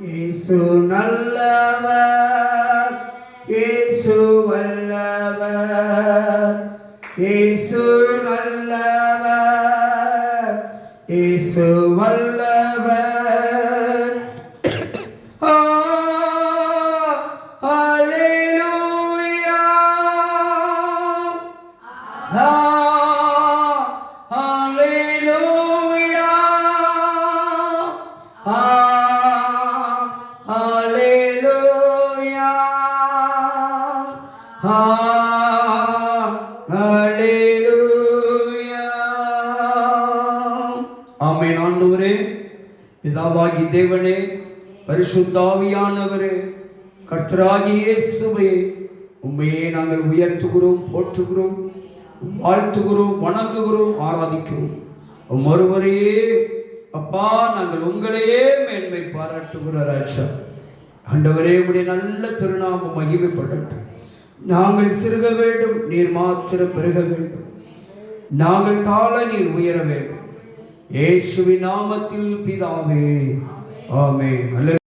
இயேசு நல்லவர், இயேசு வல்லவர், இயேசு நல்லவர், இயேசு வல்லவர். ஆமென். ஆண்டவரே, பிதாவாகி தேவனே, பரிசுத்த ஆவியானவரே, கர்த்தராகிய இயேசுவே, உம்மையே நாங்கள் உயர்த்துகிறோம், போற்றுகிறோம், வாழ்த்துகிறோம், வணங்குகிறோம், ஆராதிக்கிறோம். ஒருவரையே அப்பா நாங்கள் உங்களையே மேன்மை பாராட்டுகிற ராஜா. ஆண்டவரே, உம்முடைய நல்ல திருநாமம் மகிமைப்படட்டும். நாங்கள் சிறுக வேண்டும், நீர் மாத்திரம் பெருக வேண்டும். நாங்கள் தாழ, நீர் உயர வேண்டும். இயேசுவின் நாமத்தில் பிதாவே, ஆமென்.